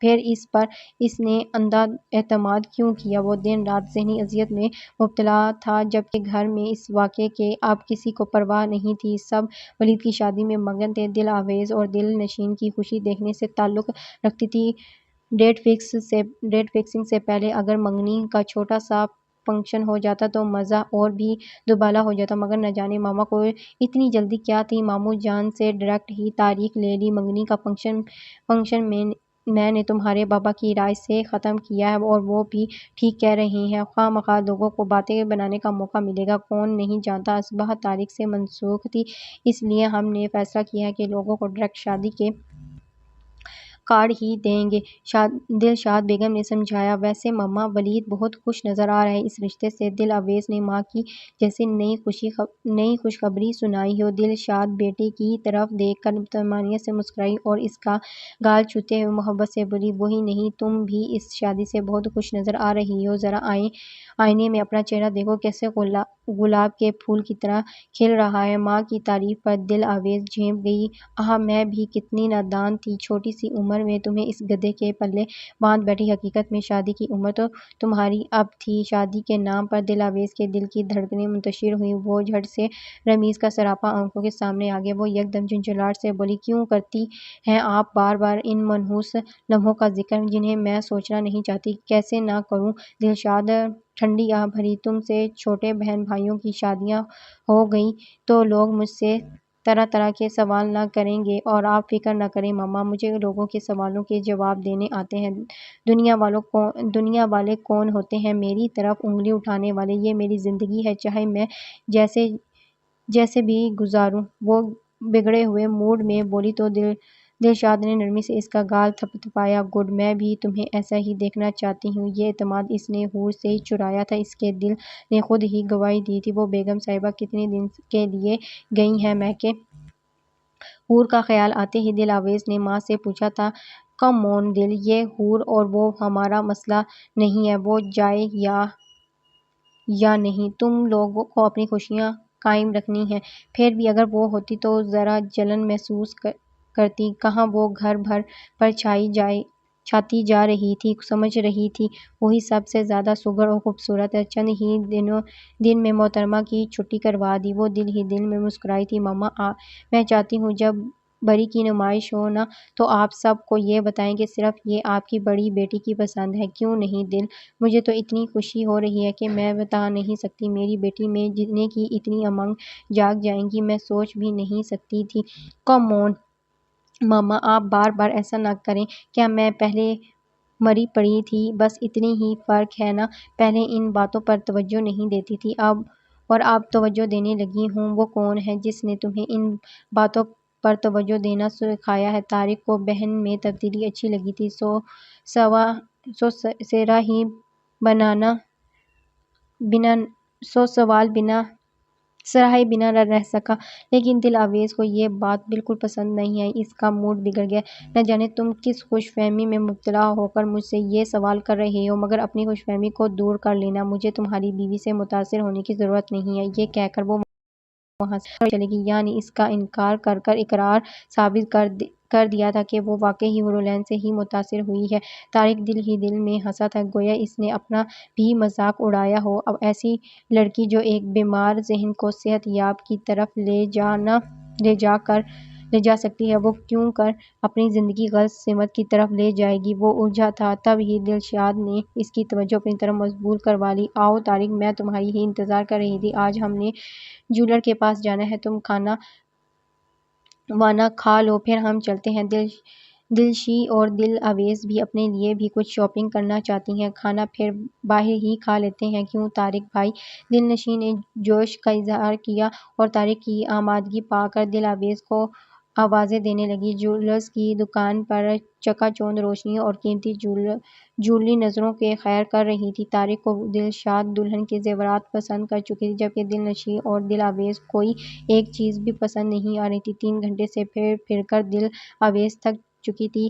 پھر اس پر اس نے اندھا اعتماد کیوں کیا؟ وہ دن رات ذہنی اذیت میں مبتلا تھا جبکہ گھر میں اس واقعے کی اب کسی کو پرواہ نہیں تھی۔ سب ولید کی شادی میں مگن تھے۔ دل آویز اور دل نشین کی خوشی دیکھنے سے تعلق رکھتی تھی۔ ڈیٹ فکسنگ سے پہلے اگر منگنی کا چھوٹا سا فنکشن ہو جاتا تو مزہ اور بھی دوبالا ہو جاتا، مگر نہ جانے ماما کو اتنی جلدی کیا تھی۔ ماموں جان سے ڈائریکٹ ہی تاریخ لے لی۔ منگنی کا فنکشن میں نے تمہارے بابا کی رائے سے ختم کیا ہے اور وہ بھی ٹھیک کہہ رہے ہیں۔ خواہ مخواہ لوگوں کو باتیں بنانے کا موقع ملے گا۔ کون نہیں جانتا اصبح تاریخ سے منسوخ تھی، اس لیے ہم نے فیصلہ کیا ہے کہ لوگوں کو ڈائریکٹ شادی کے کارڈ ہی دیں گے۔ دلشاد بیگم نے سمجھایا۔ ویسے ماما ولید بہت خوش نظر آ رہا ہے اس رشتے سے۔ دل آویز نے ماں کی جیسے نئی خوشخبری سنائی ہو۔ دلشاد بیٹے کی طرف دیکھ کر طمانینت سے مسکرائی اور اس کا گال چھوتے ہوئے محبت سے بولی، وہی نہیں، تم بھی اس شادی سے بہت خوش نظر آ رہی ہو۔ ذرا آئینے میں اپنا چہرہ دیکھو، کیسے گلاب کے پھول کی طرح کھل رہا ہے۔ ماں کی تعریف پر دل آویز جھینپ گئی۔ آہ، میں بھی کتنی نادان تھی، چھوٹی سی عمر میں تمہیں اس گدھے کے پلے باندھ بیٹھی۔ حقیقت میں شادی کی عمر تو تمہاری اب تھی۔ شادی کے نام پر دل آویز کے دل کی دھڑکنیں منتشر ہوئیں۔ وہ جھٹ سے رمیز کا سراپا آنکھوں کے سامنے آ گیا۔ وہ یکدم جھنجھلاہٹ سے بولی، کیوں کرتی ہیں آپ بار بار ان منحوس لمحوں کا ذکر جنہیں میں سوچنا نہیں چاہتی؟ کیسے نہ کروں؟ دلشاد ٹھنڈی آہ بھری، تم سے چھوٹے بہن بھائیوں کی شادیاں ہو گئیں تو لوگ مجھ سے طرح طرح کے سوال نہ کریں گے؟ اور آپ فکر نہ کریں ماما، مجھے لوگوں کے سوالوں کے جواب دینے آتے ہیں۔ دنیا والے کون ہوتے ہیں میری طرف انگلی اٹھانے والے؟ یہ میری زندگی ہے، چاہے میں جیسے بھی گزاروں۔ وہ بگڑے ہوئے موڈ میں بولی تو دلشاد نے نرمی سے اس کا گال تھپ تھپایا۔ گڈ، میں بھی تمہیں ایسا ہی دیکھنا چاہتی ہوں۔ یہ اعتماد اس نے حور سے ہی چرایا تھا، اس کے دل نے خود ہی گواہی دی تھی۔ وہ بیگم صاحبہ کتنے دن کے لیے گئی ہیں میکے؟ حور کا خیال آتے ہی دل آویز نے ماں سے پوچھا تھا۔ کم آن دل، یہ حور اور وہ ہمارا مسئلہ نہیں ہے، وہ جائے یا نہیں، تم لوگوں کو اپنی خوشیاں قائم رکھنی ہیں۔ پھر بھی اگر وہ ہوتی تو ذرا جلن محسوس کرتی۔ کہاں وہ گھر بھر پر چھاتی جا رہی تھی، سمجھ رہی تھی وہی سب سے زیادہ سگڑ اور خوبصورت ہے۔ چند ہی دن میں محترمہ کی چھٹی کروا دی۔ وہ دل ہی دل میں مسکرائی تھی۔ ماما، میں چاہتی ہوں جب بری کی نمائش ہو نا تو آپ سب کو یہ بتائیں کہ صرف یہ آپ کی بڑی بیٹی کی پسند ہے۔ کیوں نہیں دل؟ مجھے تو اتنی خوشی ہو رہی ہے کہ میں بتا نہیں سکتی۔ میری بیٹی میں جینے کی اتنی امنگ جاگ جائے گی، میں سوچ بھی نہیں سکتی تھی۔ کم آن ماما، آپ بار بار ایسا نہ کریں۔ کیا میں پہلے مری پڑی تھی؟ بس اتنی ہی فرق ہے نا، پہلے ان باتوں پر توجہ نہیں دیتی تھی اور اب توجہ دینے لگی ہوں۔ وہ کون ہے جس نے تمہیں ان باتوں پر توجہ دینا سکھایا ہے؟ طارق کو بہن میں تبدیلی اچھی لگی تھی، سو سوال سراہے بنا نہ رہ سکا۔ لیکن دل آویز کو یہ بات بالکل پسند نہیں آئی۔ اس کا موڈ بگڑ گیا۔ نہ جانے تم کس خوش فہمی میں مبتلا ہو کر مجھ سے یہ سوال کر رہے ہو، مگر اپنی خوش فہمی کو دور کر لینا۔ مجھے تمہاری بیوی سے متاثر ہونے کی ضرورت نہیں ہے۔ یہ کہہ کر وہ وہاں سے چلی گئی۔ یعنی اس کا انکار کر کر اقرار ثابت کر دیا تھا کہ وہ واقعی حور العین سے ہی متاثر ہوئی ہے۔ طارق دل ہی دل میں ہنسا تھا، گویا اس نے اپنا بھی مذاق اڑایا ہو۔ اب ایسی لڑکی جو ایک بیمار ذہن کو صحت یاب کی طرف لے جا سکتی ہے وہ کیوں کر اپنی زندگی غلط سمت کی طرف لے جائے گی۔ وہ الجھا تھا، تب ہی دلشاد نے اس کی توجہ اپنی طرف مبذول کروا لی۔ آؤ طارق، میں تمہاری ہی انتظار کر رہی تھی۔ آج ہم نے جیولر کے پاس جانا ہے، تم کھانا وانا کھا لو پھر ہم چلتے ہیں۔ دلشی اور دل آویز بھی اپنے لیے بھی کچھ شاپنگ کرنا چاہتی ہیں۔ کھانا پھر باہر ہی کھا لیتے ہیں کیوں طارق بھائی؟ دل نشین نے جوش کا اظہار کیا اور طارق کی آمادگی پا کر دل آویز کو آوازیں دینے لگی۔ جیولرز کی دکان پر چکا چوند روشنیوں اور قیمتی جویلری نظروں کے خیر کر رہی تھی۔ طارق کو دلشاد دلہن کے زیورات پسند کر چکی تھی، جبکہ دل نشین اور دل آویز کوئی ایک چیز بھی پسند نہیں آ رہی تھی۔ 3 گھنٹے سے پھر کر دل آویز تھک چکی تھی،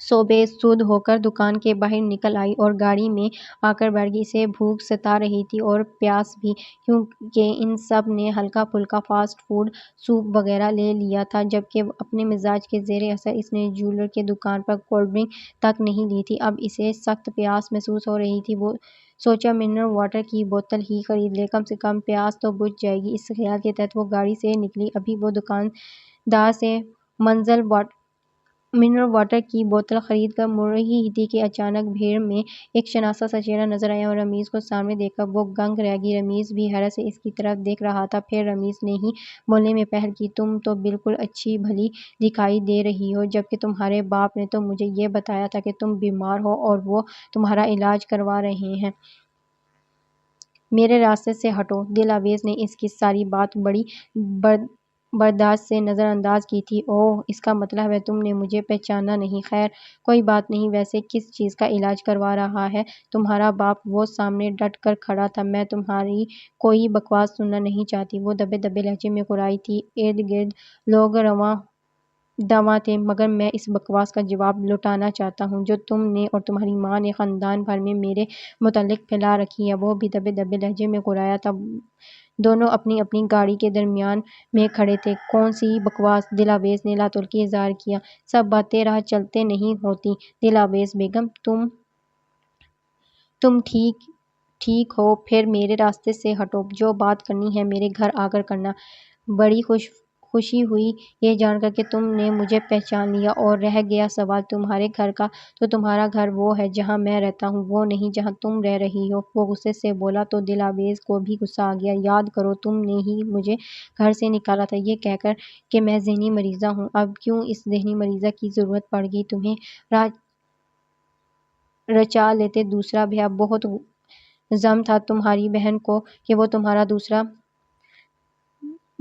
سو بے سود ہو کر دکان کے باہر نکل آئی اور گاڑی میں آ کر بیٹھ گئی۔ اسے بھوک ستا رہی تھی اور پیاس بھی، کیونکہ ان سب نے ہلکا پھلکا فاسٹ فوڈ، سوپ وغیرہ لے لیا تھا، جبکہ اپنے مزاج کے زیر اثر اس نے جیولر کی دکان پر کولڈ ڈرنک تک نہیں لی تھی۔ اب اسے سخت پیاس محسوس ہو رہی تھی۔ وہ سوچا منرل واٹر کی بوتل ہی خرید لے، کم سے کم پیاس تو بجھ جائے گی۔ اس خیال کے تحت وہ گاڑی سے نکلی۔ ابھی وہ دکاندار سے منرل واٹر کی بوتل خرید کر مڑ رہی تھی کہ اچانک بھیڑ میں ایک شناسا سا چہرہ نظر آیا اور رمیز کو سامنے دیکھ کر وہ دنگ رہ گئی۔ رمیز بھی حیرت سے اس کی طرف دیکھ رہا تھا۔ پھر رمیز نے ہی بولنے میں پہل کی، تم تو بالکل اچھی بھلی دکھائی دے رہی ہو، جبکہ تمہارے باپ نے تو مجھے یہ بتایا تھا کہ تم بیمار ہو اور وہ تمہارا علاج کروا رہے ہیں۔ میرے راستے سے ہٹو۔ دل آویز نے اس کی ساری بات بڑی برداشت سے نظر انداز کی تھی۔ اوہ، اس کا مطلب ہے تم نے مجھے پہچانا نہیں۔ خیر کوئی بات نہیں، ویسے کس چیز کا علاج کروا رہا ہے تمہارا باپ؟ وہ سامنے ڈٹ کر کھڑا تھا۔ میں تمہاری کوئی بکواس سننا نہیں چاہتی، وہ دبے دبے لہجے میں کرائی تھی۔ ارد گرد لوگ رواں دواں تھے، مگر میں اس بکواس کا جواب لوٹانا چاہتا ہوں جو تم نے اور تمہاری ماں نے خاندان بھر میں میرے متعلق پھیلا رکھی ہے۔ وہ بھی دبے دبے لہجے میں کرایا تھا۔ دونوں اپنی اپنی گاڑی کے درمیان میں کھڑے تھے۔ کون سی بکواس؟ دل آویز نے لاتعلقی اظہار کیا۔ سب باتیں راہ چلتے نہیں ہوتیں دل آویز بیگم، تم ٹھیک ہو؟ پھر میرے راستے سے ہٹو۔ جو بات کرنی ہے میرے گھر آ کر کرنا۔ بڑی خوشی ہوئی یہ جان کر کہ تم نے مجھے پہچان لیا۔ اور رہ گیا سوال تمہارے گھر کا، تو تمہارا گھر وہ ہے جہاں میں رہتا ہوں، وہ نہیں جہاں تم رہ رہی ہو۔ وہ غصے سے بولا تو دل آویز کو بھی غصہ آ گیا۔ یاد کرو، تم نے ہی مجھے گھر سے نکالا تھا یہ کہہ کر کہ میں ذہنی مریضہ ہوں۔ اب کیوں اس ذہنی مریضہ کی ضرورت پڑ گئی تمہیں؟ رچا لیتے دوسرا بیاہ۔ بہت غم تھا تمہاری بہن کو کہ وہ تمہارا دوسرا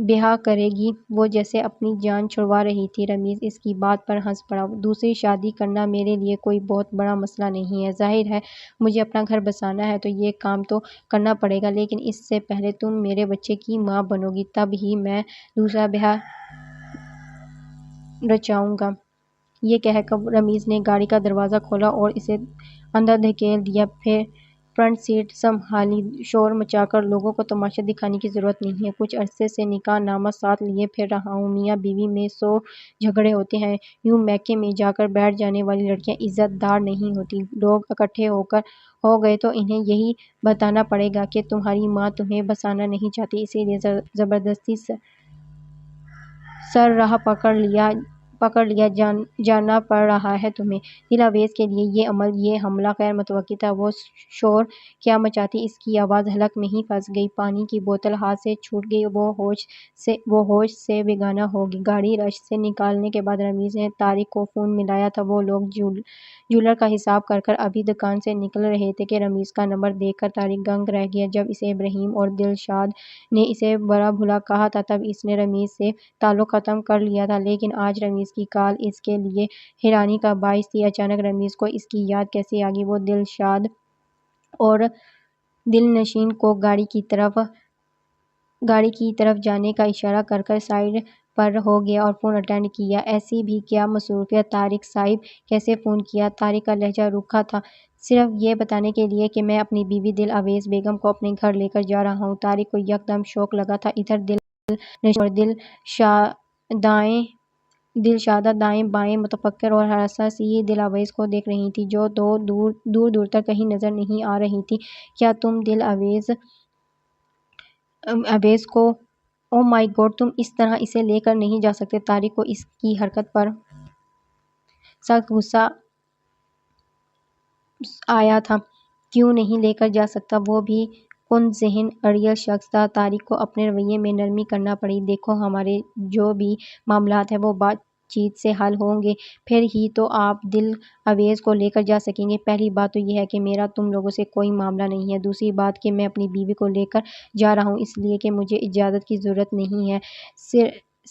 بیاہ کرے گی، وہ جیسے اپنی جان چھڑوا رہی تھی۔ رمیز اس کی بات پر ہنس پڑا۔ دوسری شادی کرنا میرے لیے کوئی بہت بڑا مسئلہ نہیں ہے۔ ظاہر ہے مجھے اپنا گھر بسانا ہے تو یہ کام تو کرنا پڑے گا، لیکن اس سے پہلے تم میرے بچے کی ماں بنو گی، تب ہی میں دوسرا بیاہ رچاؤں گا۔ یہ کہہ کر رمیز نے گاڑی کا دروازہ کھولا اور اسے اندر دھکیل دیا، پھر فرنٹ سیٹ سنبھالی۔ شور مچا کر لوگوں کو تماشا دکھانے کی ضرورت نہیں ہے۔ کچھ عرصے سے نکاح نامہ ساتھ لیے پھر رہا ہوں۔ میاں بیوی میں 100 جھگڑے ہوتے ہیں، یوں میکے میں جا کر بیٹھ جانے والی لڑکیاں عزت دار نہیں ہوتیں۔ لوگ اکٹھے ہو گئے تو انہیں یہی بتانا پڑے گا کہ تمہاری ماں تمہیں بسانا نہیں چاہتی، اسی لیے زبردستی سر راہ پکڑ لیا جانا پڑ رہا ہے تمہیں۔ دل آویز کے لیے یہ عمل، یہ حملہ غیر متوقع تھا۔ وہ شور کیا مچاتی، اس کی آواز حلق میں ہی پھنس گئی۔ پانی کی بوتل ہاتھ سے چھوٹ گئی، وہ ہوش سے بیگانہ ہو گئی۔ گاڑی رش سے نکلنے کے بعد رمیز نے طارق کو فون ملایا تھا۔ وہ لوگ جیولر کا حساب کر کر ابھی دکان سے نکل رہے تھے کہ رمیز کا نمبر دیکھ کر طارق دنگ رہ گیا۔ جب اسے ابراہیم اور دلشاد نے اسے برا بھلا کہا تھا تب اس نے رمیز سے تعلق ختم کر لیا تھا، لیکن آج رمیز کی کال اس کے لیے حیرانی کا باعث تھی۔ اچانک رمیز کو اس کی یاد کیسے آ گئی؟ وہ دلشاد اور دل نشین کو گاڑی کی طرف جانے کا اشارہ کر کر سائیڈ پر ہو گیا اور فون اٹینڈ کیا۔ ایسی بھی کیا مصروفیت؟ طارق صاحب کیسے فون کیا؟ طارق کا لہجہ روکھا تھا، صرف یہ بتانے کے لیے کہ میں اپنی بیوی دل آویز بیگم کو اپنے گھر لے کر جا رہا ہوں۔ طارق کو یکدم شوق لگا تھا۔ ادھر دل نشین اور دلشادہ دائیں بائیں متفکر اور ہراساں سی دل آویز کو دیکھ رہی تھیں، جو دور دور تک کہیں نظر نہیں آ رہی تھی۔ کیا تم دل آویز کو او مائی گاڈ، تم اس طرح اسے لے کر نہیں جا سکتے۔ طارق کو اس کی حرکت پر سخت غصہ آیا تھا۔ کیوں نہیں لے کر جا سکتا؟ وہ بھی کن ذہن اڑیل شخص تھا۔ طارق کو اپنے رویے میں نرمی کرنا پڑی۔ دیکھو، ہمارے جو بھی معاملات ہیں وہ بات چیت سے حل ہوں گے، پھر ہی تو آپ دل اویس کو لے کر جا سکیں گے۔ پہلی بات تو یہ ہے کہ میرا تم لوگوں سے کوئی معاملہ نہیں ہے۔ دوسری بات کہ میں اپنی بیوی کو لے کر جا رہا ہوں اس لیے کہ مجھے اجازت کی ضرورت نہیں ہے،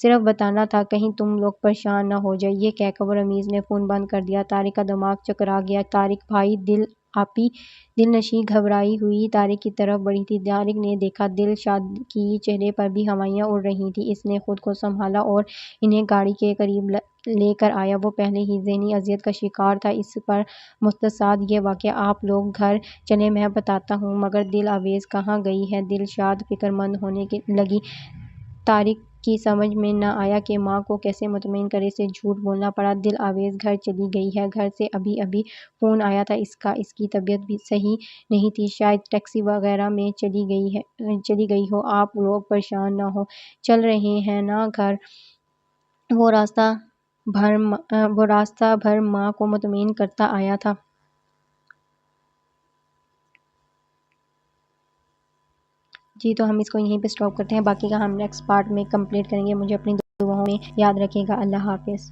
صرف بتانا تھا کہیں تم لوگ پریشان نہ ہو جائیں۔ یہ کہہ کر رمیز نے فون بند کر دیا۔ طارق کا دماغ چکرا گیا۔ طارق بھائی، آپی دلنشیں گھبرائی ہوئی طارق کی طرف بڑھی تھی۔ طارق نے دیکھا دلشاد کی چہرے پر بھی ہوائیاں اڑ رہی تھیں۔ اس نے خود کو سنبھالا اور انہیں گاڑی کے قریب لے کر آیا۔ وہ پہلے ہی ذہنی اذیت کا شکار تھا۔ اس پر مستعد یہ واقعہ آپ لوگ گھر چلیں، میں بتاتا ہوں۔ مگر دل اویس کہاں گئی ہے؟ دلشاد فکرمند ہونے لگی۔ طارق کی سمجھ میں نہ آیا کہ ماں کو کیسے مطمئن کرے، اسے جھوٹ بولنا پڑا۔ دل اویس گھر چلی گئی ہے۔ گھر سے ابھی ابھی فون آیا تھا اس کا۔ اس کی طبیعت بھی صحیح نہیں تھی، شاید ٹیکسی وغیرہ میں چلی گئی ہو۔ آپ لوگ پریشان نہ ہوں، چل رہے ہیں نا گھر؟ وہ راستہ بھر ماں کو مطمئن کرتا آیا تھا۔ جی تو ہم اس کو یہیں پہ سٹاپ کرتے ہیں، باقی کا ہم نیکسٹ پارٹ میں کمپلیٹ کریں گے۔ مجھے اپنی دعاؤں میں یاد رکھیے گا۔ اللہ حافظ۔